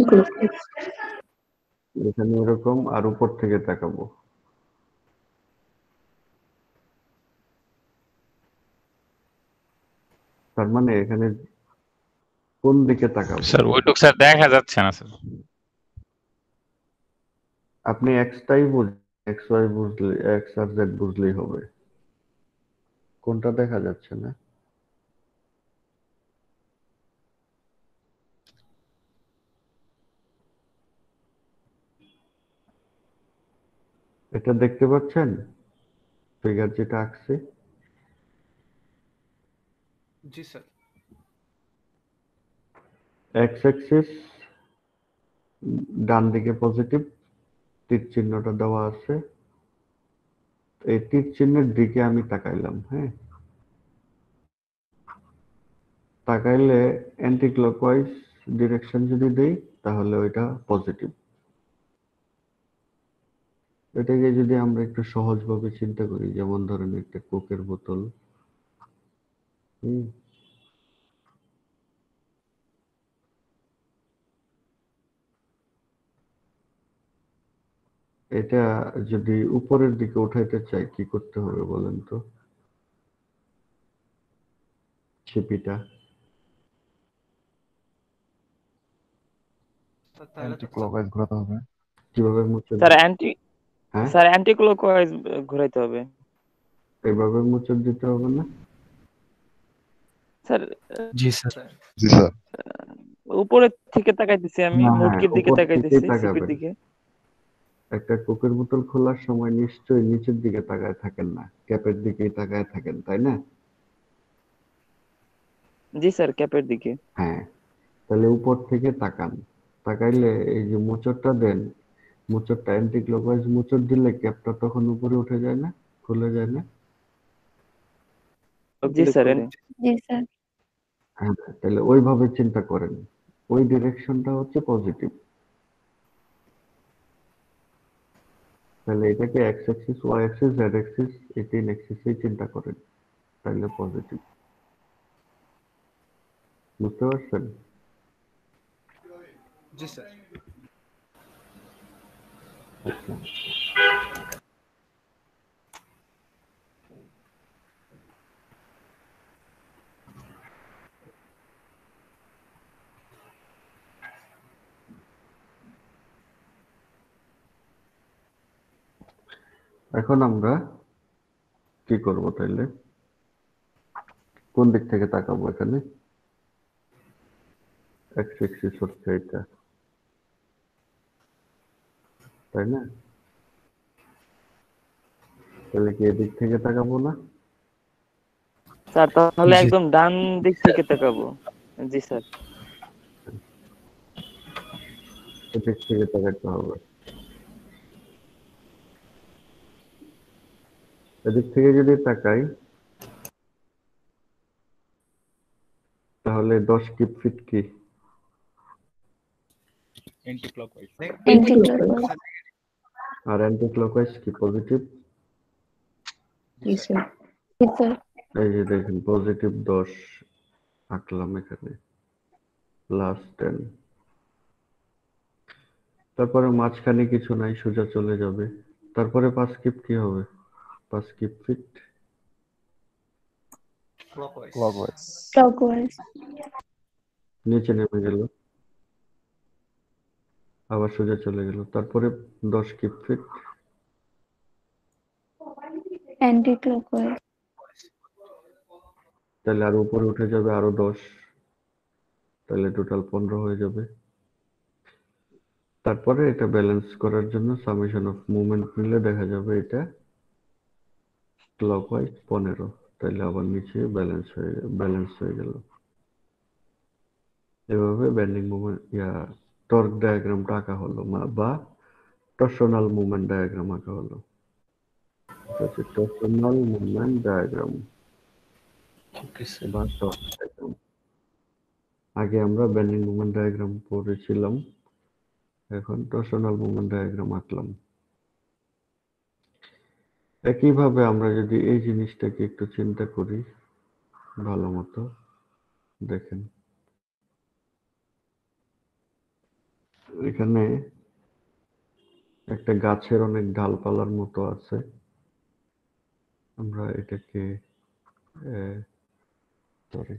ক্লকওয়াইজ। এখানে এরকম আর উপর থেকে তাকাবো, তার মানে এখানে কোন দিকে তাকাবো? স্যার ওইটুক স্যার দেখা যাচ্ছে না স্যার। আপনি এক্সটাই বুঝলেন, এক্স ওয়াই বুঝলে, এক্স আর জেড বুঝলেই হবে। কোনটা দেখা যাচ্ছে না? এটা দেখতে পাচ্ছেন ফিগার যেটা আঁকছে? জি স্যার। এক্স অ্যাক্সিস ডান দিকে পজিটিভ, তীর চিহ্নটা দেওয়া আছে, এই তীর চিহ্নের দিকে আমি তাকাইলাম, হ্যাঁ, তাকাইলে অ্যান্টি ক্লকওয়াইজ ডিরেকশন যদি দেই তাহলে ওইটা পজিটিভ। এটাকে যদি আমরা একটু সহজভাবে চিন্তা করি, যেমন ধরেন একটা কোকের বোতল, এটা যদি উপরের দিকে উঠাইতে চাই কি করতে হবে বলেন তো? ছিপিটা তাহলে তো ক্লকওয়াইজ ঘোরাতে হবে। কিভাবে মুছে স্যার দেব? অ্যান্টি হ্যাঁ, স্যার অ্যান্টি ক্লকওয়াইজ ঘোরাইতে হবে এইভাবে মুছে দিতে হবে না? স্যার। জি স্যার। জি স্যার। উপরের থেকে তাকাইতেছি আমি, হ্যাঁ, মুটকির দিকে উপর থেকেই তাকাইতেছি, সিপির তাকাবেন। দিকে। একটা কোকের বোতল খোলার সময় নিশ্চয়ই নিচের দিকে তাকায় থাকেন না, ক্যাপের দিকেই তাকায় থাকেন, তাই না? জি স্যার, ক্যাপের দিকে। হ্যাঁ, তাহলে উপর থেকে তাকান। তাকাইলে এই যে মোচড়টা দেন, মোচড়টা অ্যান্টি ক্লকওয়াইজ মোচড় দিলে ক্যাপটা তখন উপরে উঠে যায় না, খুলে যায় না? জি স্যার। জি স্যার। হ্যাঁ, তাহলে ওইভাবে চিন্তা করেন, ওই ডিরেকশনটা হচ্ছে পজিটিভ। তাহলে এটাকে X axis, Y axis, Z axis, এই তিন অ্যাক্সিসেই চিন্তা করেন, তাহলে পজিটিভ। বুঝতে পারছেন? জি স্যার। আচ্ছা, এখন আমরা কি করব তাইলে? কোন দিক থেকে তাকাবো এখানে? এক্স অ্যাক্সিস হচ্ছে এটা, তাই না? তাহলে কি এদিক থেকে তাকাবো না? স্যার তাহলে জি। একদম ডান দিক থেকে তাকাবো। জি স্যার। এদিক থেকে তাকাতে হবে। এদিক থেকে যদি তাকাই তাহলে 10 কিপ ফিট কি? Anti clockwise. Anti clockwise. আর অ্যান্টি ক্লকওয়াইজ কি পজিটিভ? জি স্যার। জি স্যার। এই যে দেখেন পজিটিভ 10 আঁকলাম এখানে, প্লাস 10। তারপরে মাঝখানে কিছু নাই, সোজা চলে যাবে। তারপরে 5 কিপ কি হবে? 5 কিপ ফিট ক্লকওয়াইজ। ক্লকওয়াইজ। নিচে নেমে গেল, আবার সোজা চলে গেল। তারপরে 10 কিপ ফিট অ্যান্টি ক্লকওয়াইজ। তাহলে আর উপরে উঠে যাবে আরো 10, তাহলে টোটাল 15 হয়ে যাবে। তারপরে এটা ব্যালেন্স করার জন্য সামেশন অফ মুভমেন্ট নিলে দেখা যাবে এটা ক্লকওয়াইজ 15, তাহলে আবার নিচে ব্যালেন্স হয়ে গেল। এভাবে বেন্ডিং মুভমেন্ট টর্ক ডায়াগ্রামটা আঁকা হলো, বা টর্সনাল মুভমেন্ট ডায়াগ্রাম আঁকা হলো। এটা হচ্ছে টর্সনাল মুভমেন্ট ডায়াগ্রাম ওকে স্যার। বা টর্ক ডায়াগ্রাম। আগে আমরা বেন্ডিং মুভমেন্ট ডায়াগ্রাম পড়েছিলাম, এখন টর্সনাল মুভমেন্ট ডায়াগ্রাম আঁকলাম। একইভাবে আমরা যদি এই জিনিসটাকে একটু চিন্তা করি ভালো মতো, দেখেন এখানে একটা গাছের অনেক ডালপালার মতো আছে। আমরা এটাকে সরি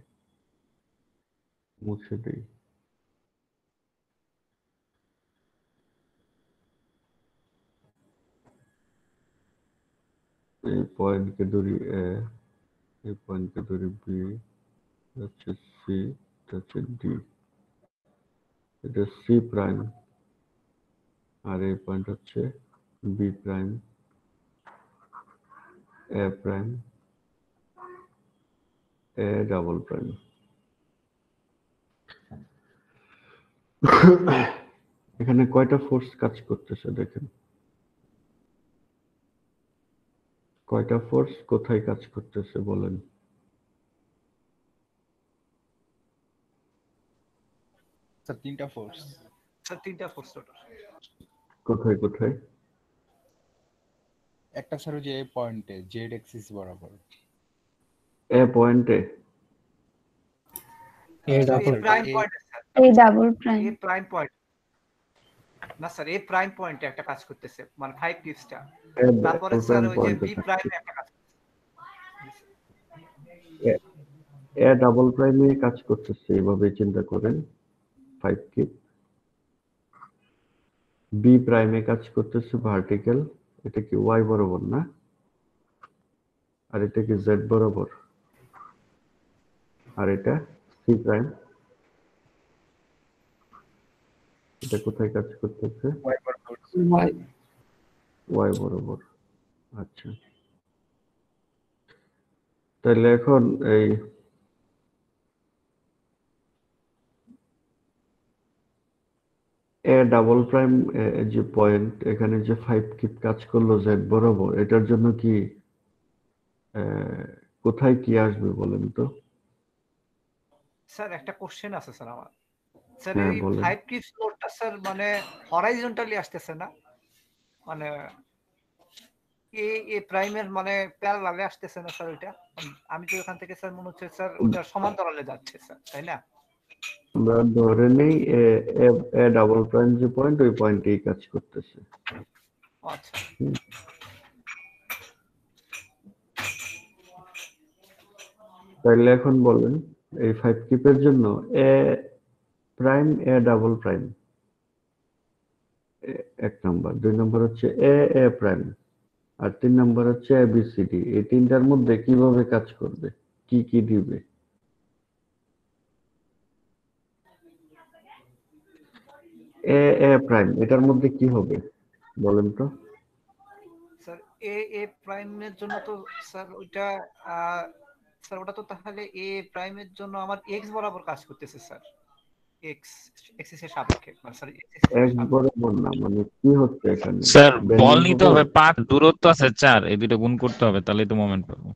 মুছে দিই। এই পয়েন্টকে ধরি এ, এই পয়েন্টকে ধরি বি, হচ্ছে সি, হচ্ছে ডি, এটা সি প্রাইম, আর এই পয়েন্ট হচ্ছে B prime, A prime, A double prime. এখানে কয়টা ফোর্স কাজ করতেছে দেখেন, কয়টা ফোর্স কোথায় কাজ করতেছে বলেন? স্যার তিনটা ফোর্স। স্যার তিনটা ফোর্স টোটাল। কোথায় কোথায়? একটা স্যার ওই যে এই পয়েন্টে জেড অ্যাক্সিস বরাবর। এ পয়েন্টে এ প্রাইম পয়েন্টে স্যার। এই double prime. A prime point না স্যার, এ প্রাইম পয়েন্টে একটা কাজ করতেছে, মানে 5 পিপসটা। তারপরে স্যার ওই যে বি প্রাইমে একটা কাজ করতেছে। এ ডাবল প্রাইমে কাজ করতেছে, এইভাবে চিন্তা করেন। 5 কিপ বি প্রাইমে কাজ করতেছে ভার্টিক্যাল, এটা কি ওয়াই বরাবর না? আর এটা কি জেড বরাবর? আর এটা সি প্রাইম, এটা কোথায় কাজ করতেছে? ওয়াই বরাবর। আচ্ছা, তাহলে এখন এই এ ডাবল প্রাইম যে পয়েন্ট, এখানে যে 5 কিপ কাজ করলো জেড বরাবর, এটার জন্য কি কোথায় কি আসবে বলেন তো? স্যার একটা কোশ্চেন আছে স্যার আমার। স্যার হ্যাঁ, এই বলেন। 5 কিপস লোডটা স্যার মানে হরাইজন্টালি আসতেছে না, মানে এ প্রাইমের মানে প্যারালালে আসতেছে না স্যার ওইটা? আমি তো এখান থেকে স্যার মনে হচ্ছে স্যার ওটা সমান্তরালে যাচ্ছে স্যার, তাই না? আমরা ধরে নেই এ ডাবল প্রাইম যে পয়েন্ট, ওই পয়েন্টেই কাজ করতেছে। আচ্ছা, তাহলে এখন বলেন এই 5 কিপের জন্য এ প্রাইম এ ডাবল প্রাইম এক নাম্বার, 2 নাম্বার হচ্ছে এ প্রাইম, আর 3 নাম্বার হচ্ছে এবিসিডি। এই তিনটার মধ্যে কিভাবে কাজ করবে, কি কি দিবে? এ প্রাইম এটার মধ্যে কি হবে বলেন তো? স্যার এ প্রাইমের জন্য তো স্যার ওইটা স্যার ওটা তো তাহলে এ প্রাইমের জন্য আমার এক্স বরাবর কাজ করতেছে স্যার, এক্স এক্সিসের সাপেক্ষে, মানে স্যার এক্স বরাবর না, মানে কি হচ্ছে এখানে? স্যার বল বেন্ডিং নিতে হবে 5, দূরত্ব আছে 4, এই দুটো গুণ করতে হবে, তাহলেই তো মোমেন্ট পাবো।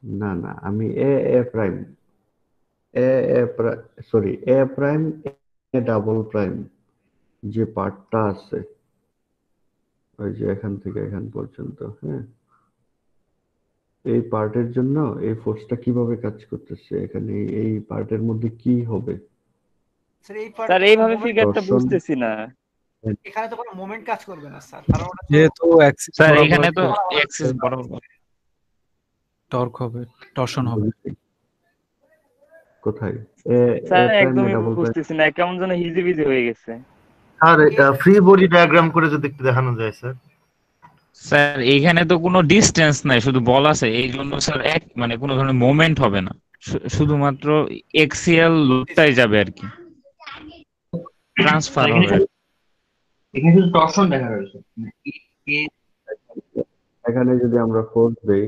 না না, আমি A prime sorry A prime A double prime যে পার্টটা আছে, ওই যে এখান থেকে এখান পর্যন্ত, হ্যাঁ, এই পার্টের জন্য এই ফোর্সটা কিভাবে কাজ করতেছে, এখানে এই পার্টের মধ্যে কি হবে? স্যার এই স্যার এইভাবে ফিগারটা বুঝতেছি না। এখানে তো কোনো মোমেন্ট কাজ করবে না স্যার, কারণ ওটা যেহেতু অ্যাক্সিস স্যার বরাবর এখানে তো অ্যাক্সিস বরাবর টর্ক হবে, টর্শন হবে। কোথায় স্যার একদমই বুঝতেছি না, কেমন যেন হিজিবিজি হয়ে গেছে। আর এটা ফ্রি বডি ডায়াগ্রাম করে যদি একটু দেখানো যায় স্যার। স্যার এইখানে তো কোনো ডিসটেন্স নাই, শুধু বল আছে, এই জন্য স্যার মানে কোনো ধরনের মোমেন্ট হবে না, শুধুমাত্র এক্সিয়াল লোডটাই যাবে আর কি, ট্রান্সফার হবে। এখানে শুধু টর্শন দেখা যাচ্ছে। এখানে যদি আমরা ফোর্স দেই,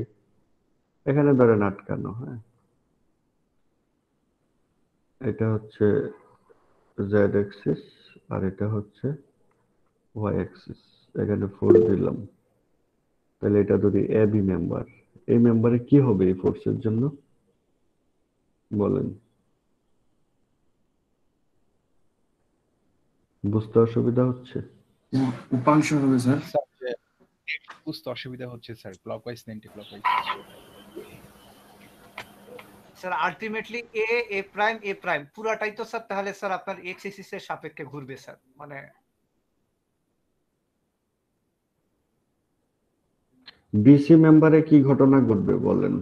এখানে ধরেন আটকানো, হ্যাঁ, এটা হচ্ছে জেড অ্যাক্সিস আর এটা হচ্ছে ওয়াই অ্যাক্সিস, এখানে ফোর্স দিলাম, তাহলে এটা যদি এ বি মেম্বার, এই মেম্বারে কি হবে এই ফোর্সের জন্য বলেন? বুঝতে অসুবিধা হচ্ছে? উপাংশ হবে স্যার। বুঝতে অসুবিধা হচ্ছে sir, clockwise 90 clockwise. Sir ultimately A prime পুরাটাই তো স্যার তাহলে স্যার আপনার এক্স এক্সিসের সাপেক্ষে ঘুরবে স্যার, মানে বিসি মেম্বারে কি ঘটনা ঘটবে বলেন?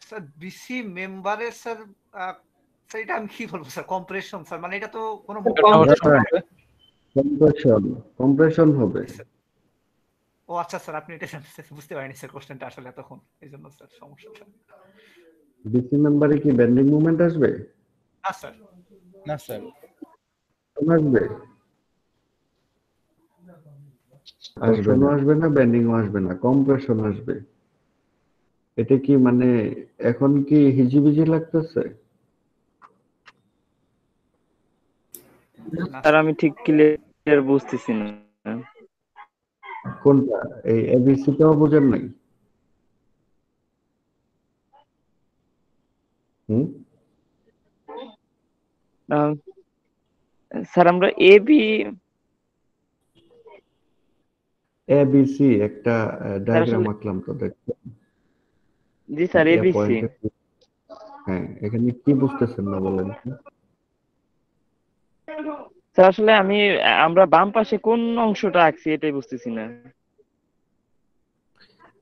স্যার বিসি মেম্বারে স্যার এটা আমি কি বলবো স্যার, কম্প্রেশন স্যার, মানে এটা তো কোনো কম্প্রেশন হবে। ও আচ্ছা স্যার, আপনি এটা বুঝতে পারেনি স্যার কোশ্চেনটা আসলে তখন, এইজন্য স্যার সমস্যা। বিসি মেম্বারে কি বেন্ডিং মোমেন্ট আসবে? না স্যার, না স্যার আসবে, আসবে না, বেন্ডিংও আসবে না, কম্প্রেশন আসবে। এটা কি মানে এখন কি হিজিবিজি লাগতেছে? স্যার আমি ঠিক ক্লিয়ার বুঝতেছি না। কোনটা? এই এবিসি টাও বোঝেন নাই? হুম স্যার আমরা এ বি এবিসি একটা স্যার ডায়াগ্রাম আসলে আঁকলাম তো দেখতে। জি স্যার এ এবিসি পয়েন্টে হ্যাঁ, এখানে কি বুঝতেছেন না বলেন তো? স্যার আসলে আমরা বাম পাশে কোন অংশটা আঁকছি এটাই বুঝতেছি না।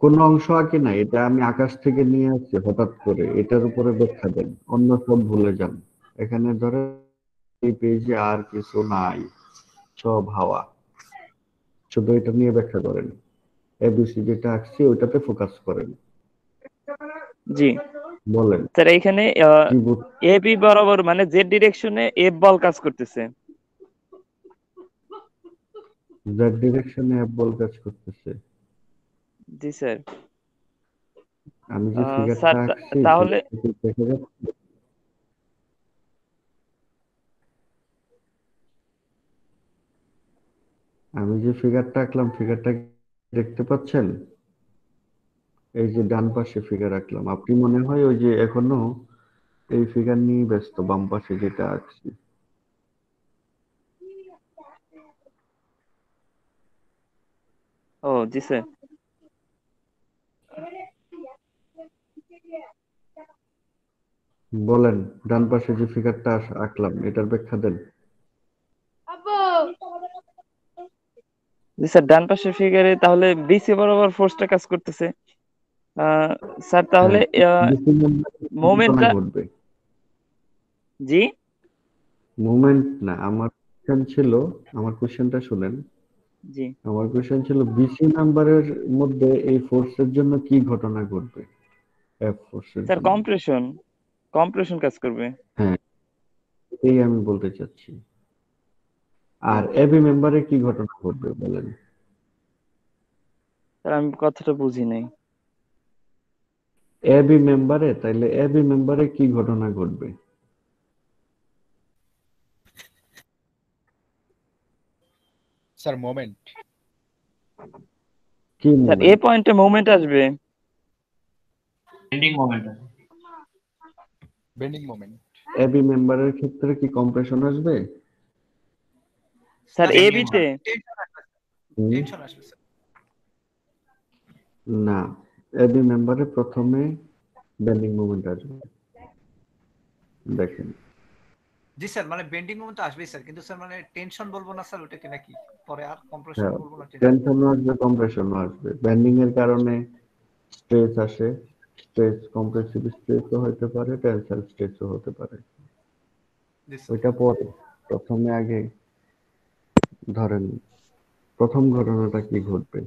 কোন অংশ আঁকে না, এটা আমি আকাশ থেকে নিয়ে আসছি হঠাৎ করে, এটার উপরে ব্যাখ্যা দেন, অন্য সব ভুলে যান। এখানে ধরে এই পেজে আর কিছু নাই, সব হাওয়া, শুধু এটা নিয়ে ব্যাখ্যা করেন। এবিসি যেটা আঁকছি ওইটাতে ফোকাস করেন। জি বলেন স্যার এইখানে কি এ বি বরাবর মানে জেড ডিরেকশনে এফ বল কাজ করতেছে। জেড ডিরেকশনে এফ বল কাজ করতেছে। জি স্যার। আমি যে স্যার ফিগারটা আঁকছি তাহলে সেটা দেখা যাচ্ছে? আমি যে ফিগারটা আঁকলাম ফিগারটা দেখতে পাচ্ছেন? এই যে ডান পাশে ফিগার আঁকলাম, আপনি মনে হয় ওই যে এখনো এই ফিগার নিয়ে ব্যস্ত, বাম পাশে যেটা আঁকছি। ও জি স্যার। বলেন ডান পাশে যে ফিগারটা আঁকলাম এটার ব্যাখ্যা দেন। জি স্যার ডান পাশের ফিগারে তাহলে বিসি বরাবর ফোর্সটা কাজ করতেছে। স্যার তাহলে ঘটনা মোমেন্টটা ঘটবে, জি মুভমেন্ট না। আমার কোশ্চেন ছিল, আমার কোশ্চেনটা শুনেন। জি আমার কোশ্চেন ছিল বিসি নাম্বারের মধ্যে এই ফোর্সের জন্য কি ঘটনা ঘটবে, এফ ফোর্সের স্যার জন্য। কম্প্রেশন কাজ করবে। হ্যাঁ, এই আমি বলতে চাচ্ছি। আর এবি মেম্বারে কি ঘটনা ঘটবে বলেন। স্যার আমি কথাটা বুঝি নাই। এবি মেম্বারে, তাইলে এবি মেম্বারে কি ঘটনা ঘটবে? Sir moment. কি স্যার এ মুভমেন্ট? পয়েন্টে মুভমেন্ট আসবে। বেন্ডিং মোমেন্ট আছে। Bending moment. এবি মেম্বারের ক্ষেত্রে কি কম্প্রেশন আসবে? স্যার এ Bending বিতে টেনশন আসবে স্যার। না, এবি মেম্বারে প্রথমে বেন্ডিং মুভমেন্ট আসবে। দেখেন জি স্যার, মানে বেন্ডিং মোমেন্ট আসবেই স্যার, কিন্তু স্যার মানে টেনশন বলবো না স্যার, ওটাকে নাকি পরে আর কম্প্রেশন হ্যাঁ, বলবো না, টেনশন। টেনশনও আসবে কম্প্রেশনও আসবে। বেন্ডিং এর কারণে স্ট্রেস আসে, স্ট্রেস কম্প্রেসিভ স্ট্রেসও হতে পারে, টেনসাইল স্ট্রেসও হতে পারে। ওইটা পরে, প্রথমে আগে ধরেন প্রথম ঘটনাটা কি ঘটবে।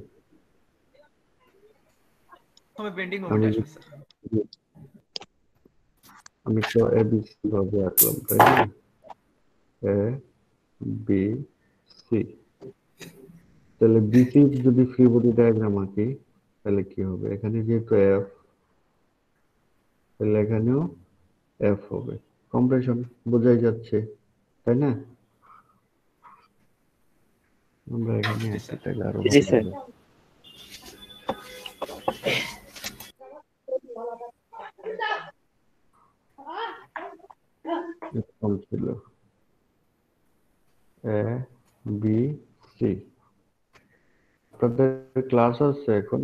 প্রথমে বেন্ডিং মোমেন্ট আসবে স্যার। আমি তো এবিসি ভাবে আঁকলাম, তাই না? A B C. তাহলে বিসি যদি ফ্রি বডি ডায়াগ্রাম আঁকি তাহলে কি হবে? এখানে যেহেতু এফ, তাহলে এখানেও এফ হবে। কম্প্রেশন বোঝাই যাচ্ছে, তাই না? আমরা এখানে আঁকি তাহলে আরো জি ভালো স্যার। হবে। এরকম ছিল এ বি সি। আপনাদের ক্লাস আছে এখন?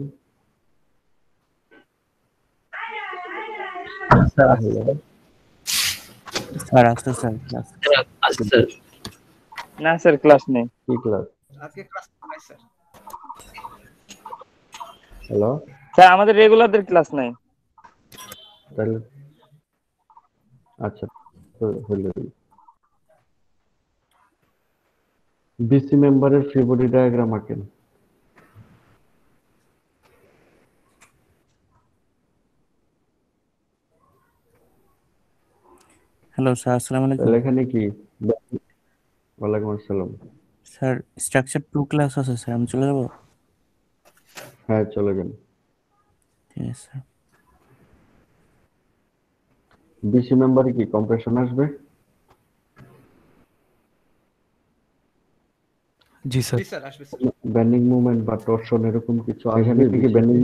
হ্যালো স্যার আসতে স্যার ক্লাস না স্যার ক্লাস নেই। কি ক্লাস? আজকে ক্লাস নাই স্যার। হ্যালো স্যার আমাদের রেগুলারদের ক্লাস নাই। তাহলে আচ্ছা, হইলো। বিসি মেম্বারের ফ্রি বডি ডায়াগ্রাম আঁকেন। হ্যালো স্যার, আসসালামু আলাইকুম। তাহলে এখানে কি? ওয়ালাইকুম আসসালাম। স্যার স্ট্রাকচার 2 ক্লাস আছে স্যার, আমি চলে যাব? হ্যাঁ চলে যান। ঠিক আছে স্যার। বিসি মেম্বারে কি কম্প্রেশন আসবে? জি স্যার। জি স্যার আসবে স্যার। বেন্ডিং মুভমেন্ট বা টরশন এরকম কিছু আসবে কি বেন্ডিং?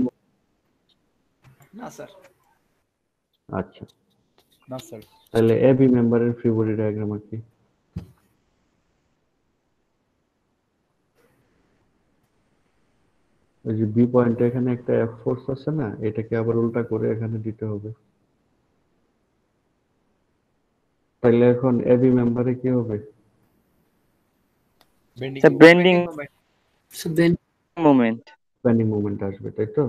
না স্যার। আচ্ছা, না স্যার। তাহলে এবি মেম্বারের ফ্রি বডি ডায়াগ্রাম কি? ওই যে বি পয়েন্টে এখানে একটা এফ ফোর্স আছে না, এটাকে আবার উল্টা করে এখানে দিতে হবে। তাহলে এখন এবি মেম্বারে কি হবে? Sir bending moment bending moment আসবে, তাই তো?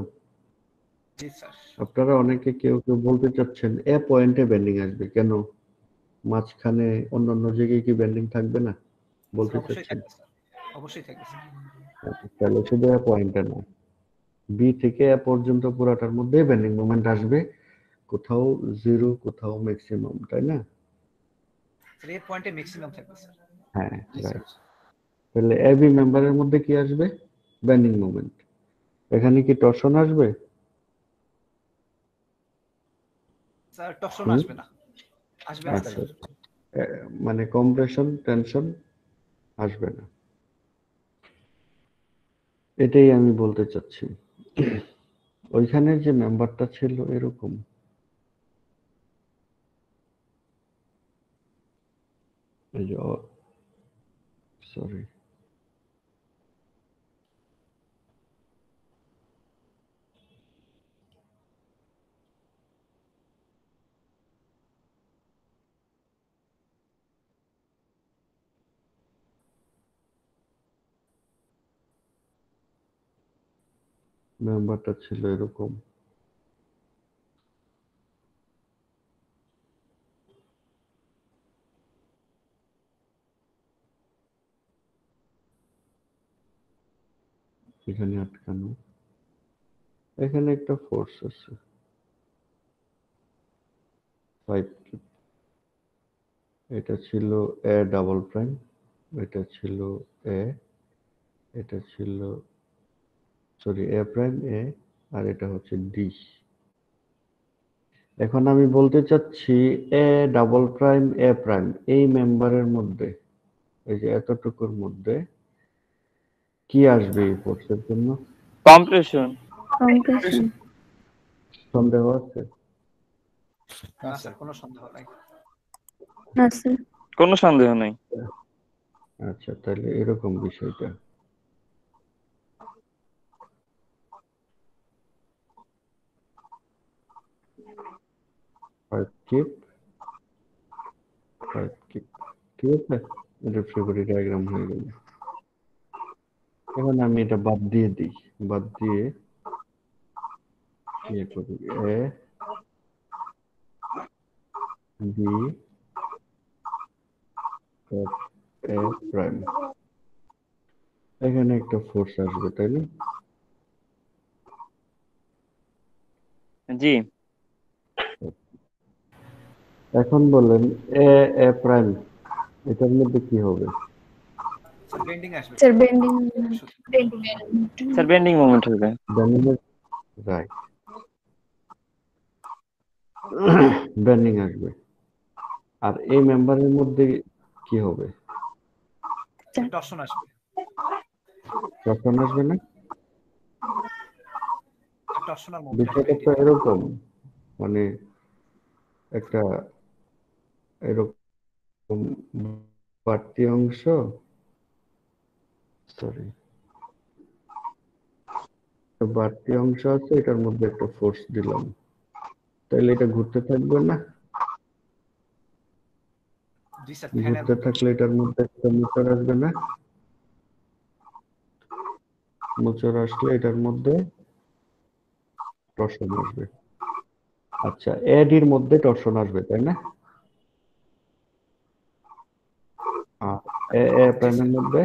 জি স্যার। আপনারা অনেকে কেউ কেউ বলতে চাচ্ছেন এ পয়েন্টে বেন্ডিং আসবে কেন, মাঝখানে অন্যান্য জায়গায় কি বেন্ডিং থাকবে না বলতে অবশ্যই চাচ্ছেন? থাকবে স্যার, অবশ্যই থাকবে স্যার। তাহলে শুধু এ পয়েন্টে না, বি থেকে এ পর্যন্ত পুরাটার মধ্যে বেন্ডিং মোমেন্ট আসবে, কোথাও জিরো কোথাও ম্যাক্সিমাম, তাই না? এই পয়েন্টে ম্যাক্সিমাম থাকবে স্যার। হ্যাঁ রাইট। তাহলে এবি মেম্বারের মধ্যে কি আসবে? Bending moment. এখানে কি টরশন আসবে? স্যার টরশন আসবে না, আসবে না স্যার। মানে কম্প্রেশন টেনশন আসবে না, এটাই আমি বলতে চাচ্ছি। ওইখানে যে মেম্বারটা ছিল এরকম, এই যে সরি মেম্বারটা ছিল এরকম, এখানে আটকানো, এখানে একটা ফোর্স আছে 5 কিপ, এটা ছিল এ ডাবল প্রাইম, এটা ছিল এ, এটা ছিল সরি এ প্রাইম এ, আর এটা হচ্ছে ডি। এখন আমি বলতে চাচ্ছি এ ডাবল প্রাইম এ প্রাইম এই মেম্বারের মধ্যে, এই যে এতটুকুর মধ্যে কি আসবে এই ফোর্সের জন্য? কম্প্রেশন। সন্দেহ আছে? না স্যার, কোনো সন্দেহ নাই। না স্যার। কোনো সন্দেহ নাই। আচ্ছা তাহলে এরকম বিষয়টা। ঠিক আছে, এটা ফ্রি বডি ডায়াগ্রাম হয়ে গেল। এখন আমি এটা বাদ দিয়ে দিই, বাদ দিয়ে ইয়ে করি এ বি এ প্রাইম, এখানে একটা ফোর্স আসবে, তাই না? জি। এখন বলেন এ এ প্রাইম এটার মধ্যে কি হবে? স্যার বেন্ডিং আসবে। Sir bending sir bending moment হবে। রাইট, বেন্ডিং আসবে। আর এই মেম্বারের মধ্যে কি হবে? টরশন আসবে। টরশন আসবে না? টরশনাল মোমেন্ট বিষয়টা তো এরকম, মানে একটা এরকম বাড়তি অংশ, সরি বাড়তি অংশ আছে, এটার মধ্যে একটা ফোর্স দিলাম, তাহলে এটা ঘুরতে থাকবে না? জি স্যার। ঘুরতে থাকলে এটার মধ্যে একটা মোচড় আসবে না? মোচড় আসলে এটার মধ্যে টরশন আসবে। আচ্ছা এডির মধ্যে টরশন আসবে, তাই না? এ প্রাইমের মধ্যে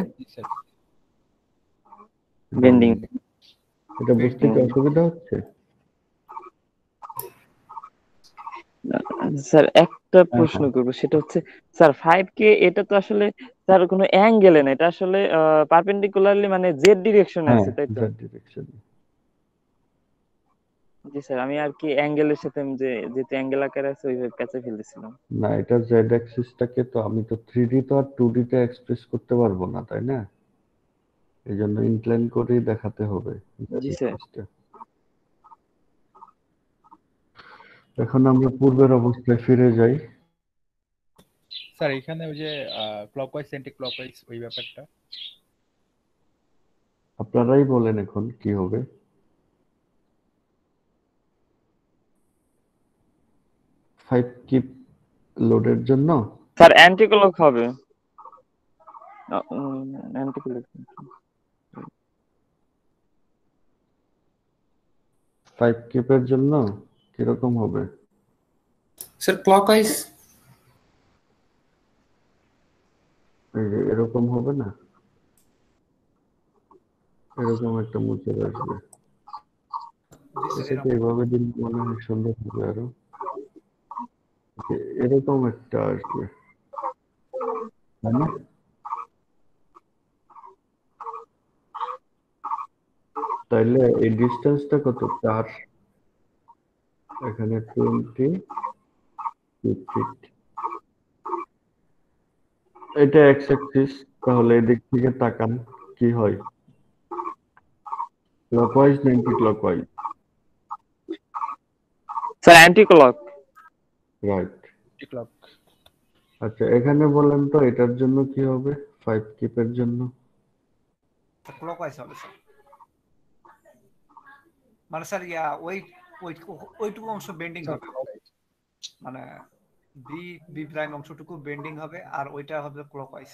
বেন্ডিং। এটা বুঝতে কি অসুবিধা হচ্ছে? স্যার একটা প্রশ্ন করব, সেটা হচ্ছে স্যার 5K এটা তো আসলে স্যার কোনো অ্যাঙ্গেলে না, এটা আসলে পারপেন্ডিকুলারলি মানে জেড ডিরেকশনে আছে, তাই তো? জেড ডিরেকশনে। জি স্যার, আমি আর কি অ্যাঙ্গেলের সাথে যে যেহেতু অ্যাঙ্গেল আকারে আছে ওইভাবে প্যাচে ফেলতেছিলাম। না এটা জেড অ্যাক্সিসটাকে তো আমি তো 3D তো আর 2D তে এক্সপ্রেস করতে পারবো না, তাই না? এইজন্য ইনক্লাইন করেই দেখাতে হবে জি স্যার। এখন আমরা পূর্বের অবস্থায় ফিরে যাই। স্যার এখানে ওই যে ক্লকওয়াইজ অ্যান্টি ক্লকওয়াইজ ওই ব্যাপারটা আপনারাই বলেন এখন কি হবে। 5 কিপ লোডের জন্য স্যার অ্যান্টি ক্লক হবে। অ্যান্টি ক্লক 5 কিপের জন্য কিরকম হবে? স্যার ক্লকওয়াইজ এই যে এরকম হবে না, এরকম একটা মুচর আসবে। এটাকে এভাবে দিন মনে হয় সুন্দর হবে আরো। এরকম একটা আসবে, তাই না? তাইলে এই ডিস্টেন্সটা কত? 4, এখানে 20 ফিট। এটা এক্স অ্যাক্সিস, তাহলে এদিক থেকে তাকান কি হয়, ক্লকওয়াইজ না anti clockwise? Sir anti clock. Right. Clock. আচ্ছা এখানে বলেন তো এটার জন্য কি হবে, 5 কিপের জন্য? ক্লকওয়াইজ হবে স্যার। মানে স্যার ওইটুকু অংশ বেন্ডিং হবে, মানে বি প্রাইম অংশটুকু বেন্ডিং হবে আর ওইটা হবে ক্লকওয়াইজ।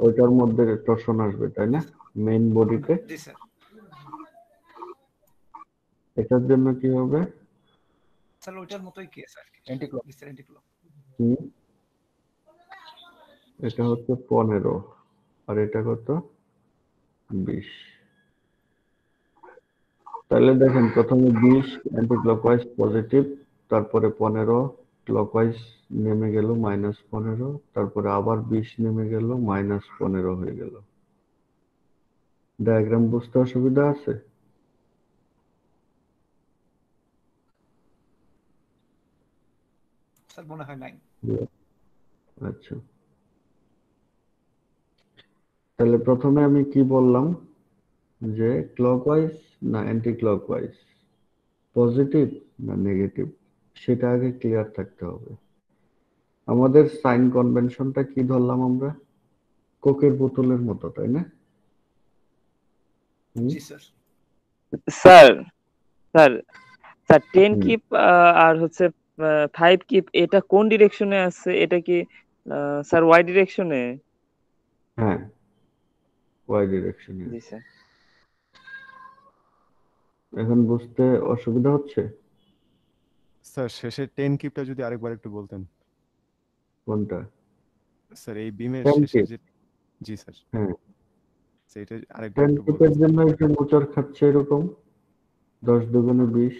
ওইটার মধ্যে টর্শন আসবে তাই না, মেইন বডিতে? জি স্যার। এটার জন্য কি হবে? স্যার ওইটার মতোই কেস আর কি, অ্যান্টি ক্লক। Anti clock. এটা হচ্ছে 15 আর এটা কত? 20। তাহলে দেখেন প্রথমে 20 অ্যান্টি ক্লকওয়াইজ পজিটিভ, তারপরে 15 ক্লকওয়াইজ নেমে গেল -15, তারপরে আবার 20 নেমে গেল -15 হয়ে গেল। ডায়াগ্রাম বুঝতে অসুবিধা আছে? স্যার মনে হয় নাই। আচ্ছা তাহলে প্রথমে আমি কি বললাম যে ক্লকওয়াইজ না অ্যান্টি ক্লকওয়াইজ, পজিটিভ না নেগেটিভ, সেটা আগে ক্লিয়ার থাকতে হবে। আমাদের সাইন কনভেনশনটা কি ধরলাম আমরা, কোকের বোতলের মতো, তাই না? জি sir. Sir sir sir 10 kip আর হচ্ছে 5 কিপ, এটা কোন ডিরেকশনে আছে? এটা কি স্যার ওয়াই ডিরেকশনে? হ্যাঁ ওয়াই ডিরেকশনে। জি স্যার। এখন বুঝতে অসুবিধা হচ্ছে? স্যার শেষের 10 কিপটা যদি আরেকবার একটু বলতেন। কোনটা? স্যার এই বিমের 10 শেষে কিপ? যে, জি স্যার হ্যাঁ সেটা আরেকবার 10 একটু কিপের বলতেন। জন্য একটু মোচড় খাচ্ছে এরকম 10 দুগুণে 20।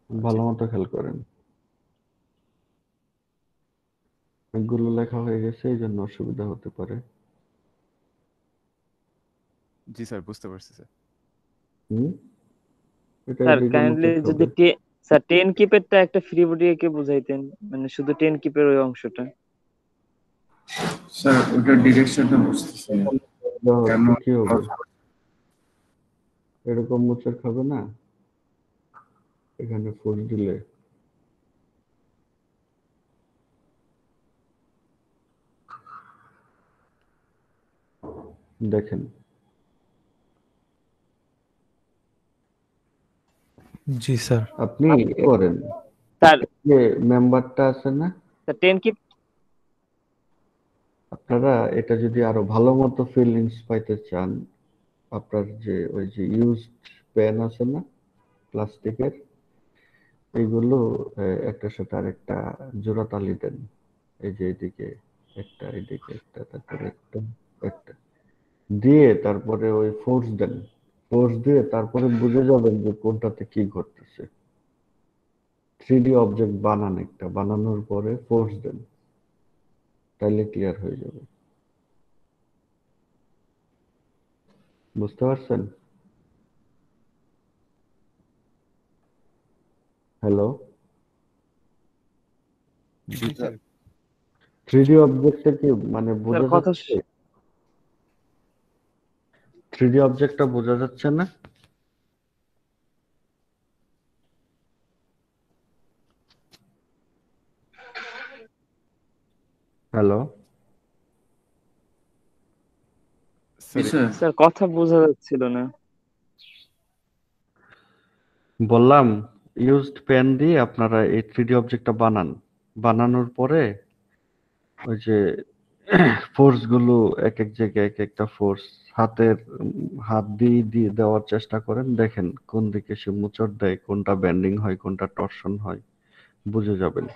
ভালো মতো খেয়াল করেন, এগুলো লেখা হয়ে গেছে এই জন্য অসুবিধা হতে পারে। জি স্যার বুঝতে পারছি স্যার। এটা স্যার এদিকে কাইন্ডলি মোচড় যদি খাবে। স্যার 10 কিপেরটা একটা ফ্রি বডি একে বুঝাইতেন, মানে শুধু 10 কিপের ওই অংশটা। স্যার ওটার ডিরেকশনটা বুঝতেছি না কেন কি হবে, এরকম মোচড় খাবে না এখানে ফোর্স দিলে? দেখেন জি স্যার। আপনি করেন স্যার যে মেম্বারটা আছে না, স্যার 10 কিপ আপনারা এটা যদি আরো ভালো মতো ফিলিংস পাইতে চান, আপনার যে ওই যে ইউজড পেন আছে না প্লাস্টিকের, এইগুলো একটার সাথে আরেকটা জোড়া তালি দেন। এই যে এদিকে একটা, এদিকে একটা, তারপরে একটা একটা দিয়ে তারপরে ওই ফোর্স দেন। ফোর্স দিয়ে তারপরে বুঝে যাবেন যে কোনটাতে কি ঘটতেছে। 3D অবজেক্ট বানান, একটা বানানোর পরে ফোর্স দেন, তাইলে ক্লিয়ার হয়ে যাবে। বুঝতে পারছেন? হ্যালো, জি স্যার। 3D অবজেক্টটা কি মানে বোঝা কথা যাচ্ছে? 3D অবজেক্টটা বোঝা যাচ্ছে না? হ্যালো স্যার কথা বোঝা যাচ্ছিল না। বললাম ইউজড পেন দিয়ে আপনারা এই 3D অবজেক্টটা বানানোর পরে ওই যে ফোর্স গুলো এক এক জায়গায় এক একটা ফোর্স হাত দিয়ে দেওয়ার চেষ্টা করেন, দেখেন কোন দিকে সে মোচড় দেয়, কোনটা বেন্ডিং হয়, কোনটা টর্শন হয়, বুঝে যাবেন।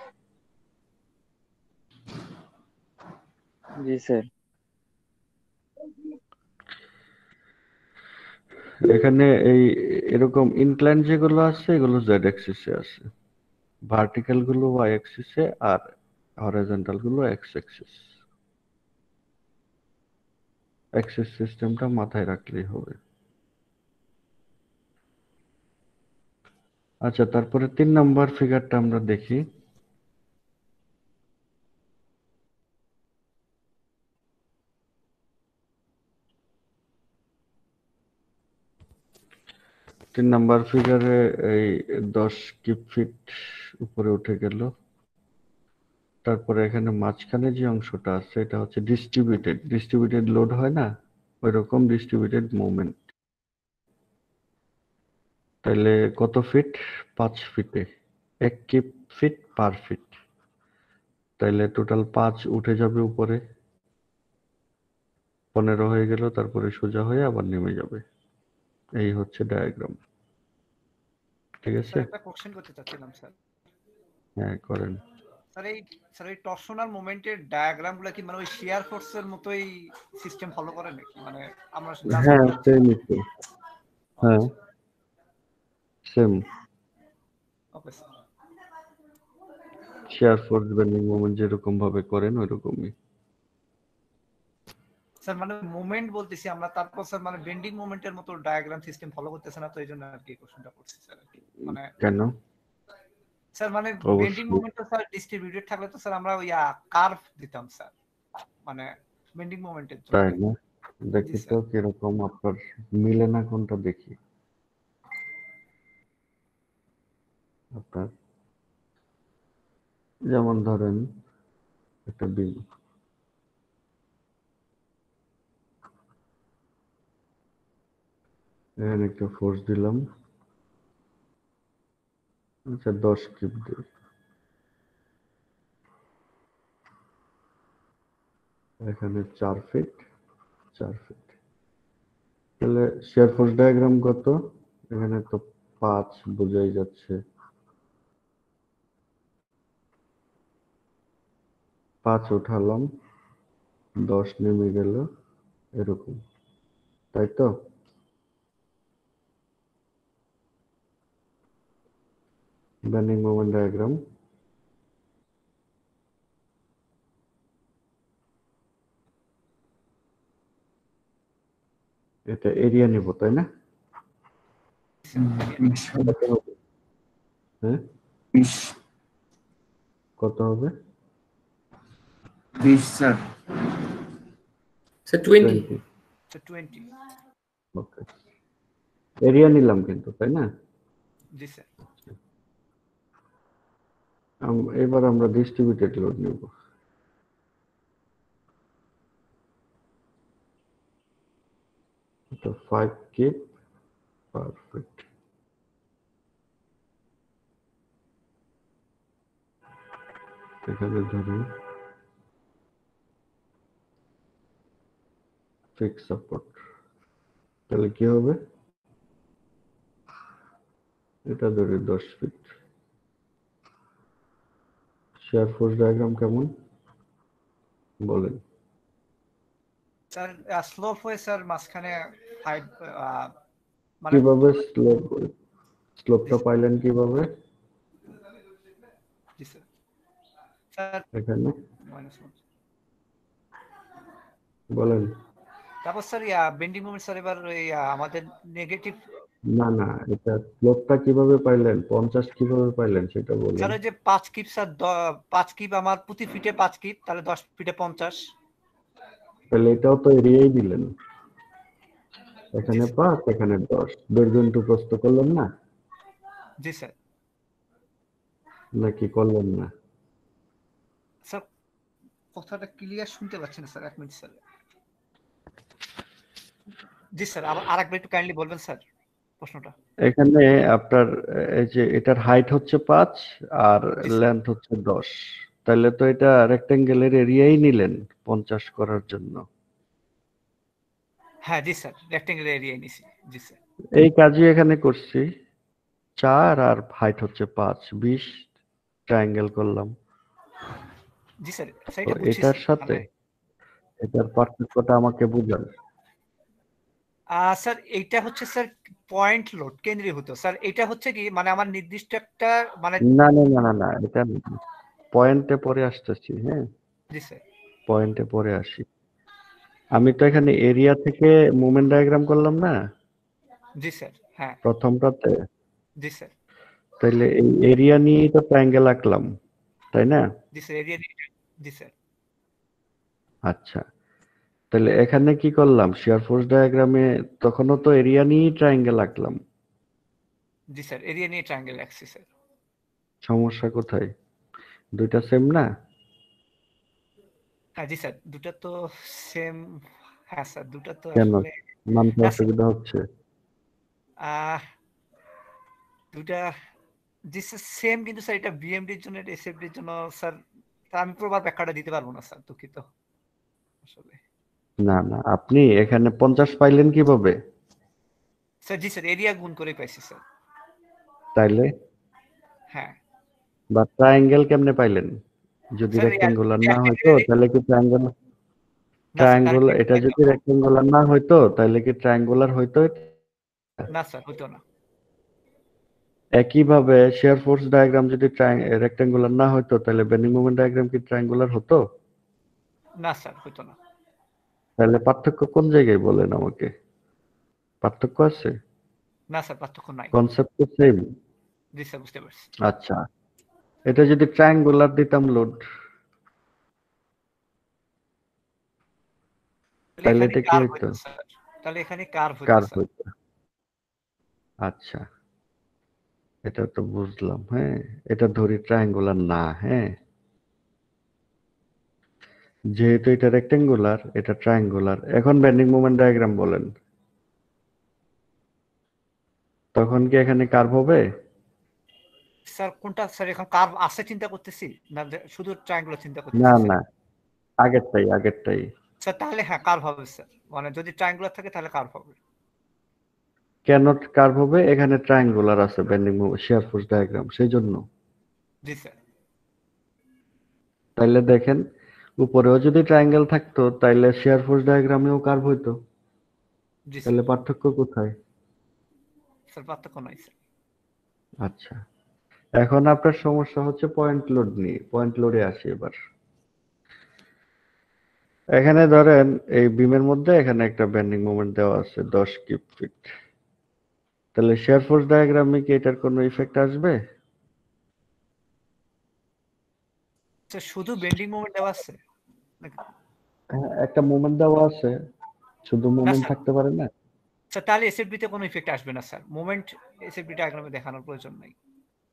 জি স্যার। এখানে এরকম ইনক্লাইন যেগুলো আছে এগুলো জেড অ্যাক্সিসে আছে, ভার্টিক্যাল গুলো ওয়াই অ্যাক্সিসে, আর হরাইজন্টাল গুলো এক্স অ্যাক্সিস। অ্যাক্সিস সিস্টেমটা মাথায় রাখলেই হবে। আচ্ছা, তারপরে 3 নাম্বার ফিগারটা আমরা দেখি। তিন নাম্বার ফিগারে এই 10 কিউব ফিট উপরে উঠে গেল। তারপরে এখানে মাঝখানে যে অংশটা আছে এটা হচ্ছে ডিস্ট্রিবিউটেড লোড হয় না, ওই রকম ডিস্ট্রিবিউটেড মুভমেন্ট। তাহলে কত ফিট? 5 ফিটে 1 কিউব ফিট পার ফিট। তাইলে টোটাল 5 উঠে যাবে উপরে, 15 হয়ে গেল, তারপরে সোজা হয়ে আবার নেমে যাবে। এই হচ্ছে ডায়াগ্রাম। ঠিক আছে, স্যার একটা কোশ্চেন করতে চাচ্ছিলাম স্যার। হ্যাঁ করেন। স্যার এই টর্শনাল মোমেন্টের ডায়াগ্রামগুলো কি মানে ওই শিয়ার ফোর্সের মতোই সিস্টেম ফলো করে নাকি? মানে আমরা হ্যাঁ সেম। হ্যাঁ same. Okay sir. Share force bending moment যেরকম ভাবে করেন ওই রকমই। স্যার মানে মোমেন্ট বলতেছি আমরা, তারপর স্যার মানে বেন্ডিং মোমেন্টের মতো ডায়াগ্রাম সিস্টেম ফলো করতেছে না, তো এইজন্য আর কি কোশ্চেনটা করছি স্যার। মানে কেন? স্যার মানে বেন্ডিং মোমেন্ট তো স্যার ডিস্ট্রিবিউটেড থাকলে তো স্যার আমরা ওই কার্ভ দিতাম স্যার, মানে বেন্ডিং মোমেন্টের জন্য। তাই না? দেখি তো কিরকম আপনার মিলে না, কোনটা দেখি। আপনার যেমন ধরেন একটা বিম, এখানে একটা ফোর্স দিলাম, আচ্ছা 10 কিউব দিই, এখানে 4 ফিট 4 ফিট। তাহলে শেয়ার ফোর্স ডায়াগ্রাম কত? এখানে তো 5 বোঝাই যাচ্ছে, 5 উঠালাম, 10 নেমে গেল, এরকম, তাই তো? Bending moment diagram. এটা এরিয়া নিব, তাই না? হ্যাঁ 20 কত হবে? 20 স্যার। স্যার 20 ওকে, এরিয়া নিলাম কিন্তু, তাই না? জি স্যার। এবার আমরা ডিস্ট্রিবিউটেড লোড নেব। তো 5 কিউব পার ফিট। এখানে ধরুন ফিক্স সাপোর্ট, তাহলে কি হবে? এটা ধরে 10 ফিট। শেয়ার ফোর্স ডায়াগ্রাম কেমন বলেন? স্যার স্লোপ হয়ে স্যার মাঝখানে 5 মানে কিভাবে স্লোপটা পাইলেন কিভাবে? জি স্যার। স্যার এখানে বলেন। তারপর স্যার বেন্ডিং মোমেন্ট স্যার এবার আমাদের নেগেটিভ। না এটা স্লোপটা কিভাবে পাইলেন, 50 কিভাবে পাইলেন সেটা বলেন। স্যার ওই যে 5 কিপ স্যার, 5 কিপ আমার প্রতি ফিটে 5 কিপ, তাহলে 10 ফিটে 50। তাহলে এটাও তো এরিয়াই দিলেন, এখানে 5 এখানে 10, দৈর্ঘ্য ইনটু প্রস্থ করলেন না? জি স্যার। নাকি করলেন না? স্যার কথাটা ক্লিয়ার শুনতে পাচ্ছি না স্যার, 1 মিনিট স্যার। জি স্যার, আরেকবার একটু কাইন্ডলি বলবেন স্যার প্রশ্নটা। এখানে আপনার এই যে এটার হাইট হচ্ছে 5 আর লেন্থ হচ্ছে 10, তাহলে তো এটা রেক্টেঙ্গেলের এরিয়াই নিলেন 50 করার জন্য। হ্যাঁ জি স্যার, রেক্টেঙ্গেল এরিয়া নিছি। জি স্যার, এই কাজই এখানে করছি। 4 আর হাইট হচ্ছে 5, 20 ট্রায়াঙ্গেল করলাম। জি স্যার, তো সেটা বুঝছি এটার স্যার। সাথে এটার পার্থক্যটা আমাকে বুঝান। স্যার এইটা হচ্ছে স্যার পয়েন্ট লোড কেন্দ্রীভূত স্যার। এটা হচ্ছে কি মানে আমার নির্দিষ্ট একটা মানে না না না না না, এটা পয়েন্টে পরে আসতেছি। হ্যাঁ, জি স্যার, পয়েন্টে পরে আসি। আমি তো এখানে এরিয়া থেকে মোমেন্ট ডায়াগ্রাম করলাম না জি স্যার, হ্যাঁ প্রথমটাতে, জি স্যার, তাইলে এই এরিয়া নিয়েই তো ট্রায়াঙ্গেল আঁকলাম, তাই না? জি স্যার, এরিয়া জি স্যার, আচ্ছা, তাহলে এখানে কি করলাম? শিয়ার ফোর্স ডায়াগ্রামে তখনও তো এরিয়া নিয়েই ট্রায়াঙ্গেল আঁকলাম। জি স্যার, এরিয়া নিয়ে ট্রায়াঙ্গেল আঁকছি স্যার। সমস্যা কোথায়? দুইটা সেম না? হ্যাঁ জি স্যার, দুটা তো সেম। হ্যাঁ স্যার, দুটা তো কেন আসলে মানতে না স্যার, অসুবিধা হচ্ছে? দুটা জি স্যার সেম, কিন্তু স্যার এটা বিএমডির জন্য, এটা এসএফডির জন্য স্যার। তা আমি প্রপার ব্যাখ্যাটা দিতে পারবো না স্যার, দুঃখিত আসলে। না না, আপনি এখানে 50 পাইলেন কিভাবে? স্যার জি স্যার, এরিয়া গুণ করে পাইছি স্যার। তাইলে হ্যাঁ বা ট্রায়াঙ্গেল কেমনে পাইলেন? যদি স্যার, রেক্টেঙ্গুলার না হইতো তাহলে কি ট্রায়াঙ্গেল এটা যদি রেক্টেঙ্গুলার না হইতো তাহলে কি ট্রায়াঙ্গুলার হইতো? না স্যার, হইতো না। একইভাবে শিয়ার ফোর্স ডায়াগ্রাম যদি রেক্টেঙ্গুলার না হইতো তাহলে বেন্ডিং মোমেন্ট ডায়াগ্রাম কি ট্রায়াঙ্গুলার হতো? না স্যার, হইতো না। তাহলে পার্থক্য কোন জায়গায় বলেন আমাকে? পার্থক্য আছে? না স্যার, পার্থক্য নাই। কনসেপ্ট তো সেম। জি স্যার, বুঝতে পারছি। আচ্ছা, এটা যদি ট্রায়াঙ্গুলার দিতাম লোড, তাহলে এখানে এটা কি কার্ভ হইতো? হইতো স্যার, তাহলে এখানে কার্ভ হইতো কার্ভ স্যার। হইতো। আচ্ছা, এটা তো বুঝলাম। হ্যাঁ, এটা ধরি ট্রায়াঙ্গুলার না। হ্যাঁ, যেহেতু এটা রেক্টেঙ্গুলার, এটা ট্রায়াঙ্গুলার। এখন বেন্ডিং মোমেন্ট ডায়াগ্রাম বলেন, তখন কি এখানে কার্ভ হবে? স্যার কোনটা স্যার, এখন কার্ভ আছে চিন্তা করতেছি না শুধু ট্রায়াঙ্গুলার চিন্তা না করতেছি স্যার? না, আগেরটাই। স্যার তাহলে হ্যাঁ কার্ভ হবে স্যার, মানে যদি ট্রায়াঙ্গুলার থাকে তাহলে কার্ভ হবে। কেন কার্ভ হবে? এখানে ট্রায়াঙ্গুলার আছে বেন্ডিং শিয়ার ফোর্স ডায়াগ্রাম, সেই জন্য। জি স্যার, তাইলে দেখেন, উপরেও যদি ট্রায়াঙ্গেল থাকতো তাইলে শিয়ার ফোর্স ডায়াগ্রামেও কার্ভ হইতো। জি স্যার। তাহলে পার্থক্য কোথায়? স্যার পার্থক্য নাই স্যার। আচ্ছা, এখন আপনার সমস্যা হচ্ছে পয়েন্ট লোড নিয়ে। পয়েন্ট লোডে আসি এবার। এখানে ধরেন এই বিমের মধ্যে এখানে একটা বেন্ডিং মোমেন্ট দেওয়া আছে 10 কিউব ফিট। তাহলে শিয়ার ফোর্স ডায়াগ্রামে কি এটার কোনো ইফেক্ট আসবে? স্যার শুধু বেন্ডিং মোমেন্ট দেওয়া আছে? হ্যাঁ, একটা মোমেন্ট দেওয়া আছে, শুধু না মোমেন্ট স্যার, থাকতে পারে না? স্যার তাহলে এসএফডি তে কোনো ইফেক্ট আসবে না স্যার। মোমেন্ট এসএফডি ডায়াগ্রামে দেখানোর প্রয়োজন নাই।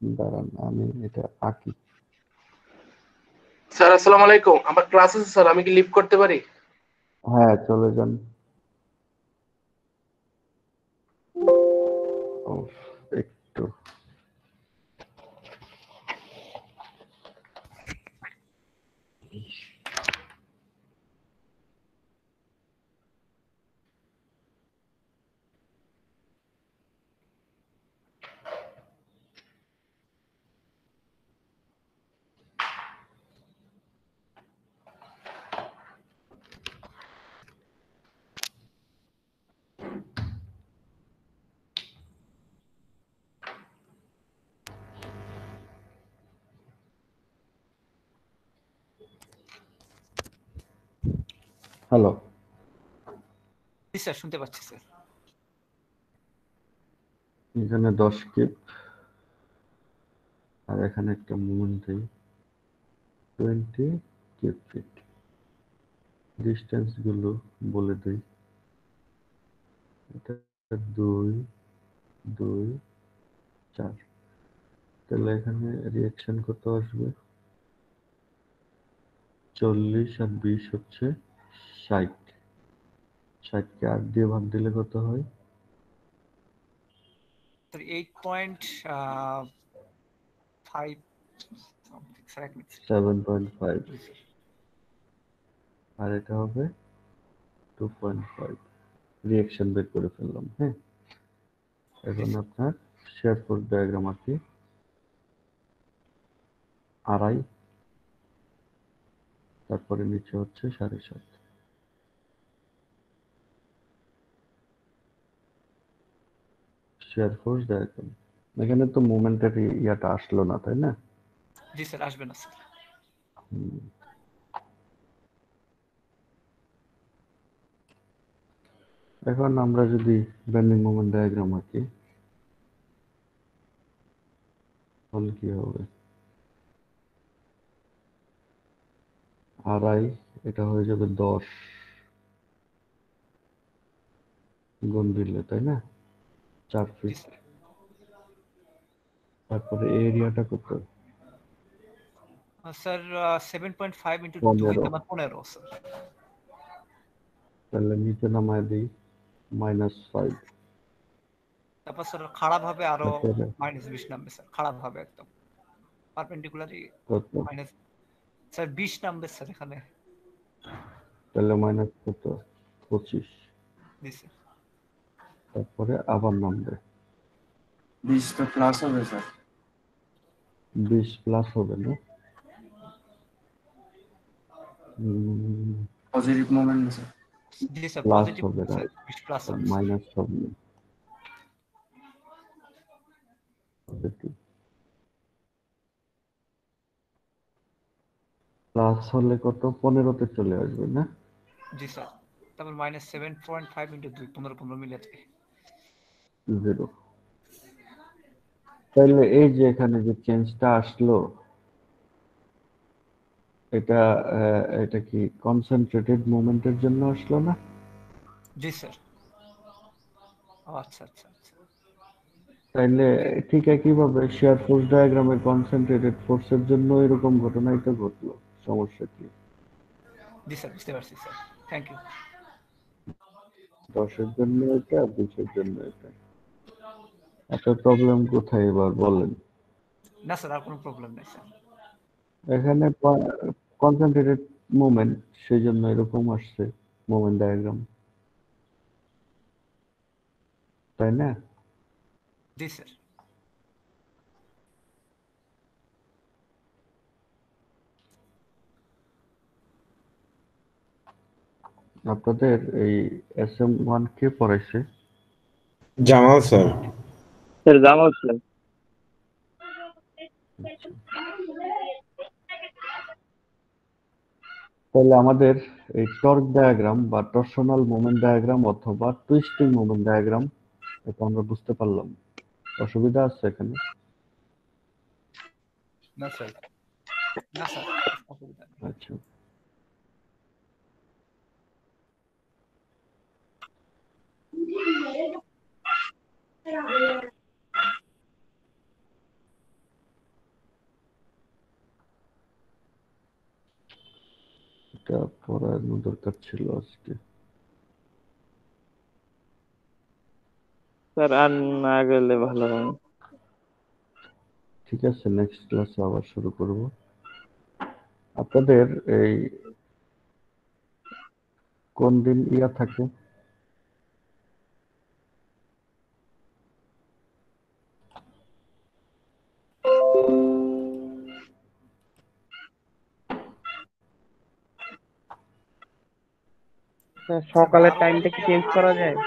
দাঁড়ান, আমি এটা আঁকি। স্যার আসসালামু আলাইকুম, আমার ক্লাস আছে স্যার, আমি কি লিভ করতে পারি? হ্যাঁ, চলে যান। একটু হ্যালো। জি স্যার, শুনতে পাচ্ছি স্যার। এখানে 10 কিউব আর এখানে একটা মোমেন্ট দেই 20 কিউব ফিট। ডিসটেন্স গুলো বলে দেই, এটা 2 2 4। তাহলে এখানে রিঅ্যাকশন কত আসবে? 40 আর 20 হচ্ছে 60। 60কে 8 দিয়ে ভাগ দিলে কত হয়? 8.5 something, sir, এক মিনিট। 7.5 আর এটা হবে 2.5। রিঅ্যাকশন বের করে ফেললাম। হ্যাঁ, এখন আপনার শেয়ার ফোর্স ডায়াগ্রাম আঁকি। আড়াই, তারপরে নিচে হচ্ছে 7.5। Share force diagram. এখানে তো মোমেন্টের ইয়াটা আসলো না, তাই না? জি স্যার, আসবে না স্যার। এখন আমরা যদি বেন্ডিং মোমেন্ট ডায়াগ্রাম আঁকি তাহলে কি হবে? আড়াই, এটা হয়ে যাবে 10 গুণ দিলে, তাই না? 4 ফিট। তারপরে এরিয়াটা কত? Sir 7.5 into 2 15। আমার 15 স্যার। তাহলে নিচে নামায় দিই -5। তারপর স্যার খারাপ ভাবে আরো তারপরে -20 নামবে স্যার, খারাপ ভাবে একদম পারপেন্ডিকুলারলি কত? মাইনাস স্যার 20 নামবে স্যার এখানে। তাহলে মাইনাস কত? 25। জি স্যার। তারপরে আবার নামবে 20 তো প্লাস হবে স্যার। 20 প্লাস হবে না? পজিটিভ মোমেন্ট না স্যার। জি স্যার, প্লাস পজিটিভ হবে না, স্যার, 20 প্লাস হবে স্যার। মাইনাস হবে না। প্লাস হলে কত? 15তে চলে আসবে না? জি স্যার। তারপর -7.5 ইনটু 2 15 মিলে যায় 0। তাহলে এই যে এখানে যে চেঞ্জটা আসলো, এটা কি কনসেন্ট্রেটেড মোমেন্টের জন্য আসলো না? জি স্যার। আচ্ছা আচ্ছা আচ্ছা। তাইলে ঠিক একইভাবে শেয়ার ফোর্স ডায়াগ্রামের কনসেন্ট্রেটেড ফোর্সের জন্য এরকম ঘটনাই তো ঘটলো। সমস্যা কি? জি স্যার, বুঝতে পারছি স্যার, থ্যাংক ইউ। 10-এর জন্য এটা, 20-এর জন্য এটা। আপনার প্রবলেম কোথায় এবার বলেন? না স্যার, আর কোনো প্রবলেম নেই স্যার। এখানে কনসেন্ট্রেটেড মোমেন্ট, সেই জন্য এরকম আসছে মোমেন্ট ডায়াগ্রাম, তাই না? জি স্যার। আপনাদের এই SM1 কে পড়াইছে? Jamal sir. Sir Jamal sir. তাহলে আমাদের এই টর্ক ডায়াগ্রাম বা টরশনাল মোমেন্ট ডায়াগ্রাম অথবা টুইস্টিং মোমেন্ট ডায়াগ্রাম, এটা আমরা বুঝতে পারলাম। অসুবিধা আছে এখানে? না স্যার। না স্যার, অসুবিধা নেই। আচ্ছা, এটা পড়ানো দরকার ছিল আজকে। স্যার আর না গেলে ভালো হয়। ঠিক আছে, নেক্সট ক্লাসে আবার শুরু করব। আপনাদের এই কোন দিন ইয়া থাকে? স্যার সকালের টাইমটা কি চেঞ্জ করা যায়?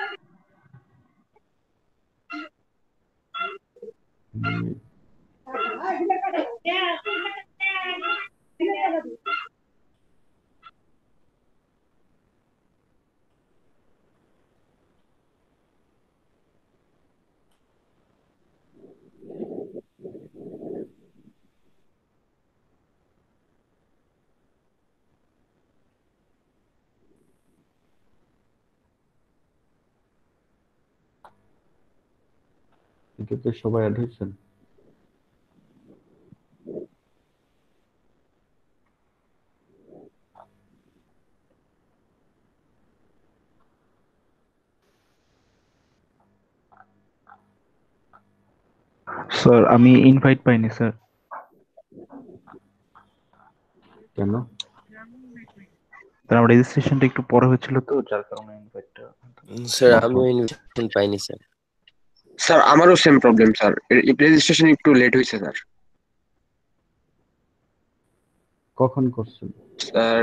এটাতে সবাই অ্যাড হয়েছেন? স্যার আমি ইনভাইট পাইনি স্যার। কেন? স্যার আমার রেজিস্ট্রেশনটা একটু পরে হয়েছিল তো, যার কারণে ইনভাইটটা। স্যার আমিও ইনভিটেশন পাইনি স্যার। স্যার আমারও সেম প্রবলেম স্যার, রেজিস্ট্রেশন একটু লেট হয়েছে স্যার। কখন করছেন? স্যার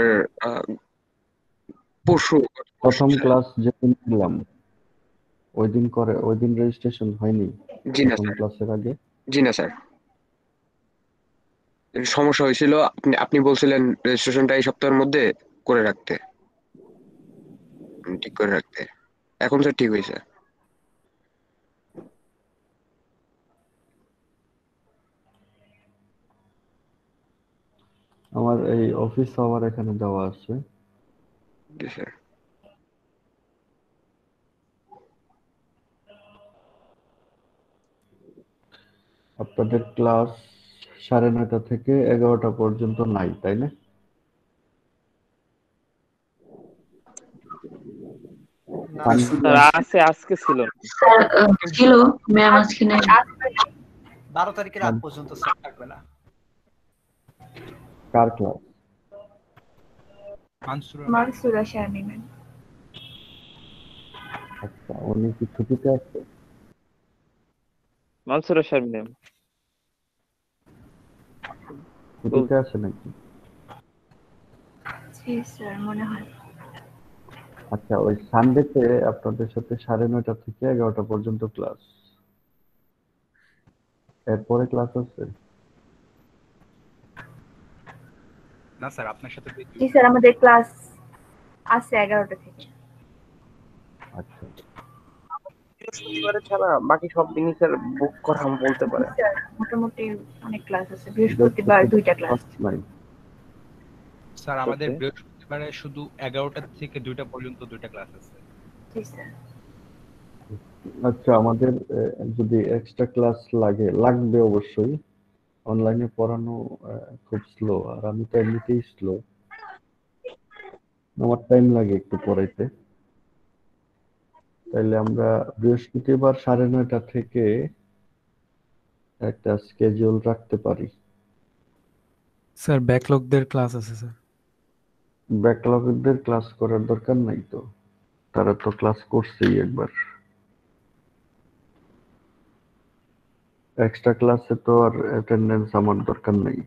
পরশু। প্রথম ক্লাস যেদিন নিলাম ওই দিন রেজিস্ট্রেশন হয়নি জি না প্রথম স্যার। ক্লাসের আগে? জি না স্যার, সমস্যা হয়েছিল, আপনি বলছিলেন রেজিস্ট্রেশনটা এই সপ্তাহের মধ্যে করে রাখতে, ঠিক করে রাখতে। এখন স্যার ঠিক হয়েছে। আমার এই অফিস আওয়ার এখানে দেওয়া আছে। জি স্যার। আপনাদের ক্লাস 9:30 থেকে 11টা পর্যন্ত নাই, তাই না? স্যার আছে, আজকে ছিল। ছিল ম্যাম, আজকে নেই। 12 তারিখের আগ পর্যন্ত স্যার থাকবে না। কার ক্লাস? মানসুরা শারমিন ম্যাম। আচ্ছা, উনি কি ছুটিতে আছে? মানসুরা শারমিন ম্যাম ছুটিতে আছে নাকি? জি স্যার, মনে হয়। আচ্ছা, ওই সানডেতে আপনাদের সাথে 9:30 থেকে 11টা পর্যন্ত ক্লাস, এরপরে ক্লাস আছে? না স্যার, আপনার সাথে জি স্যার, আমাদের ক্লাস আছে 11টা থেকে। আচ্ছা, বৃহস্পতিবারে ছাড়া বাকি সব দিনই স্যার বুক করা বলতে পারে। স্যার মোটামুটি অনেক ক্লাস আছে, বৃহস্পতিবার 2টা ক্লাস। স্যার আমাদের বৃহস্পতিবারে শুধু 11টা থেকে 2টা পর্যন্ত 2টা ক্লাস আছে। জি স্যার। আচ্ছা, আমাদের যদি এক্সট্রা ক্লাস লাগবে অবশ্যই। অনলাইনে পড়ানো খুব স্লো, আর আমি তো এমনিতেই স্লো, আমার টাইম লাগে একটু পড়াইতে। তাইলে আমরা বৃহস্পতিবার 9:30 থেকে একটা স্কেডিউল রাখতে পারি। স্যার ব্যাকলগদের ক্লাস আছে স্যার। ব্যাকলগদের ক্লাস করার দরকার নাই তো, তারা তো ক্লাস করছেই একবার। এক্সট্রা ক্লাসে তো আর অ্যাটেন্ডেন্স আমার দরকার নেই,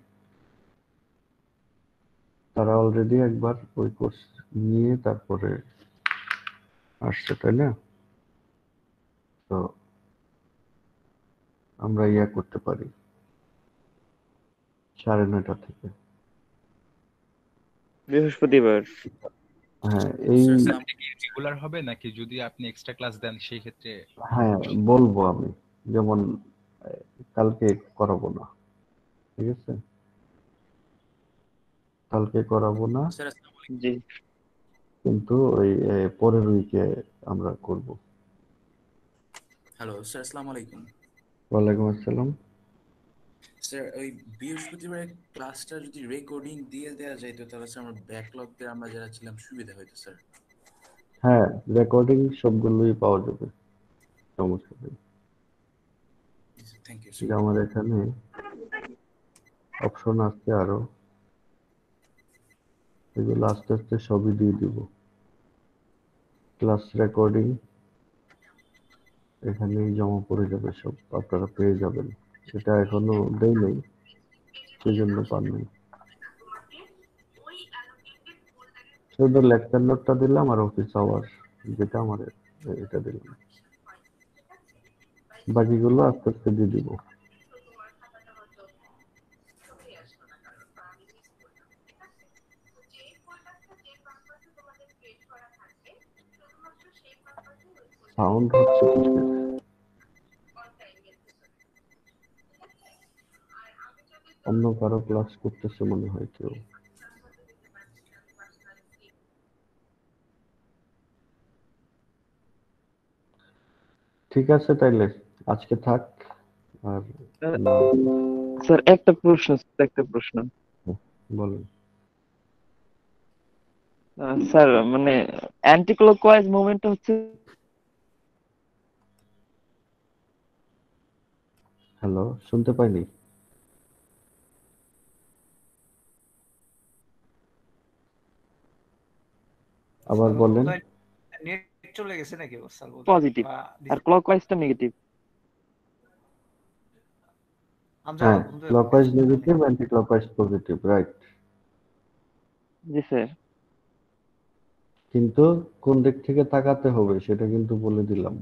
তারা অলরেডি একবার ওই কোর্স নিয়ে তারপরে আসছে, তাই না? তো আমরা করতে পারি 9:30 থেকে বৃহস্পতিবার। হ্যাঁ, এই রেগুলার হবে নাকি যদি আপনি এক্সট্রা ক্লাস দেন সেই ক্ষেত্রে? হ্যাঁ, বলবো আমি, যেমন কালকে করাবো না, ঠিক আছে? কালকে করাবো না, জি, কিন্তু ওই পরের উইকে আমরা করব। হ্যালো স্যার, আসসালামু আলাইকুম। ওয়ালাইকুম আসসালাম। স্যার ওই বৃহস্পতিবার ক্লাসটা যদি রেকর্ডিং দিয়ে দেওয়া যেত তাহলে স্যার আমার ব্যাকলগদের আমরা যারা ছিলাম সুবিধা হতো স্যার। হ্যাঁ, রেকর্ডিং সবগুলোই পাওয়া যাবে, সমস্যা নেই। থ্যাংক ইউ যে আমার এখানে অপশন আছে আরো, এগুলো আস্তে আস্তে সবই দিয়ে দিব। ক্লাস রেকর্ডিং এখানেই জমা পড়ে যাবে, সব আপনারা পেয়ে যাবেন। সেটা এখনো দেই নাই, সেজন্য পাননি। শুধু লেকচার নোটটা দিলাম আর অফিস আওয়ার যেটা আমার, এটা দিলাম, বাকিগুলো আস্তে আস্তে দিয়ে দিব। সাউন্ড হচ্ছে কিসের? অন্য কারো ক্লাস করতেছে মনে হয় কেউ। ঠিক আছে, তাইলে আজকে থাক। আর স্যার একটা প্রশ্ন বলেন। স্যার মানে অ্যান্টি ক্লকওয়াইজ মুভমেন্ট হচ্ছে হ্যালো, শুনতে পাইনি। আবার স্যার বলেন। বোধহয় নেট চলে গেছে নাকি ওর স্যার বোধহয় পজিটিভ বা আর ক্লকওয়াইজটা নেগেটিভ। হামজা হ্যাঁ, বন্ধু clockwise negative, anti clockwise positive, right. জি স্যার। কিন্তু কোন দিক থেকে তাকাতে হবে সেটা কিন্তু বলে দিলাম,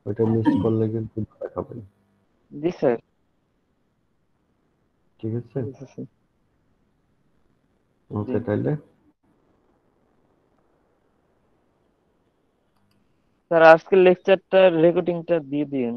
ওইটা মিস করলে কিন্তু ধরা খাবেন। জি স্যার। ঠিক আছে, বুঝেছি। ওকে জি। তাইলে স্যার আজকের লেকচারটার রেকর্ডিংটা দিয়ে দিন।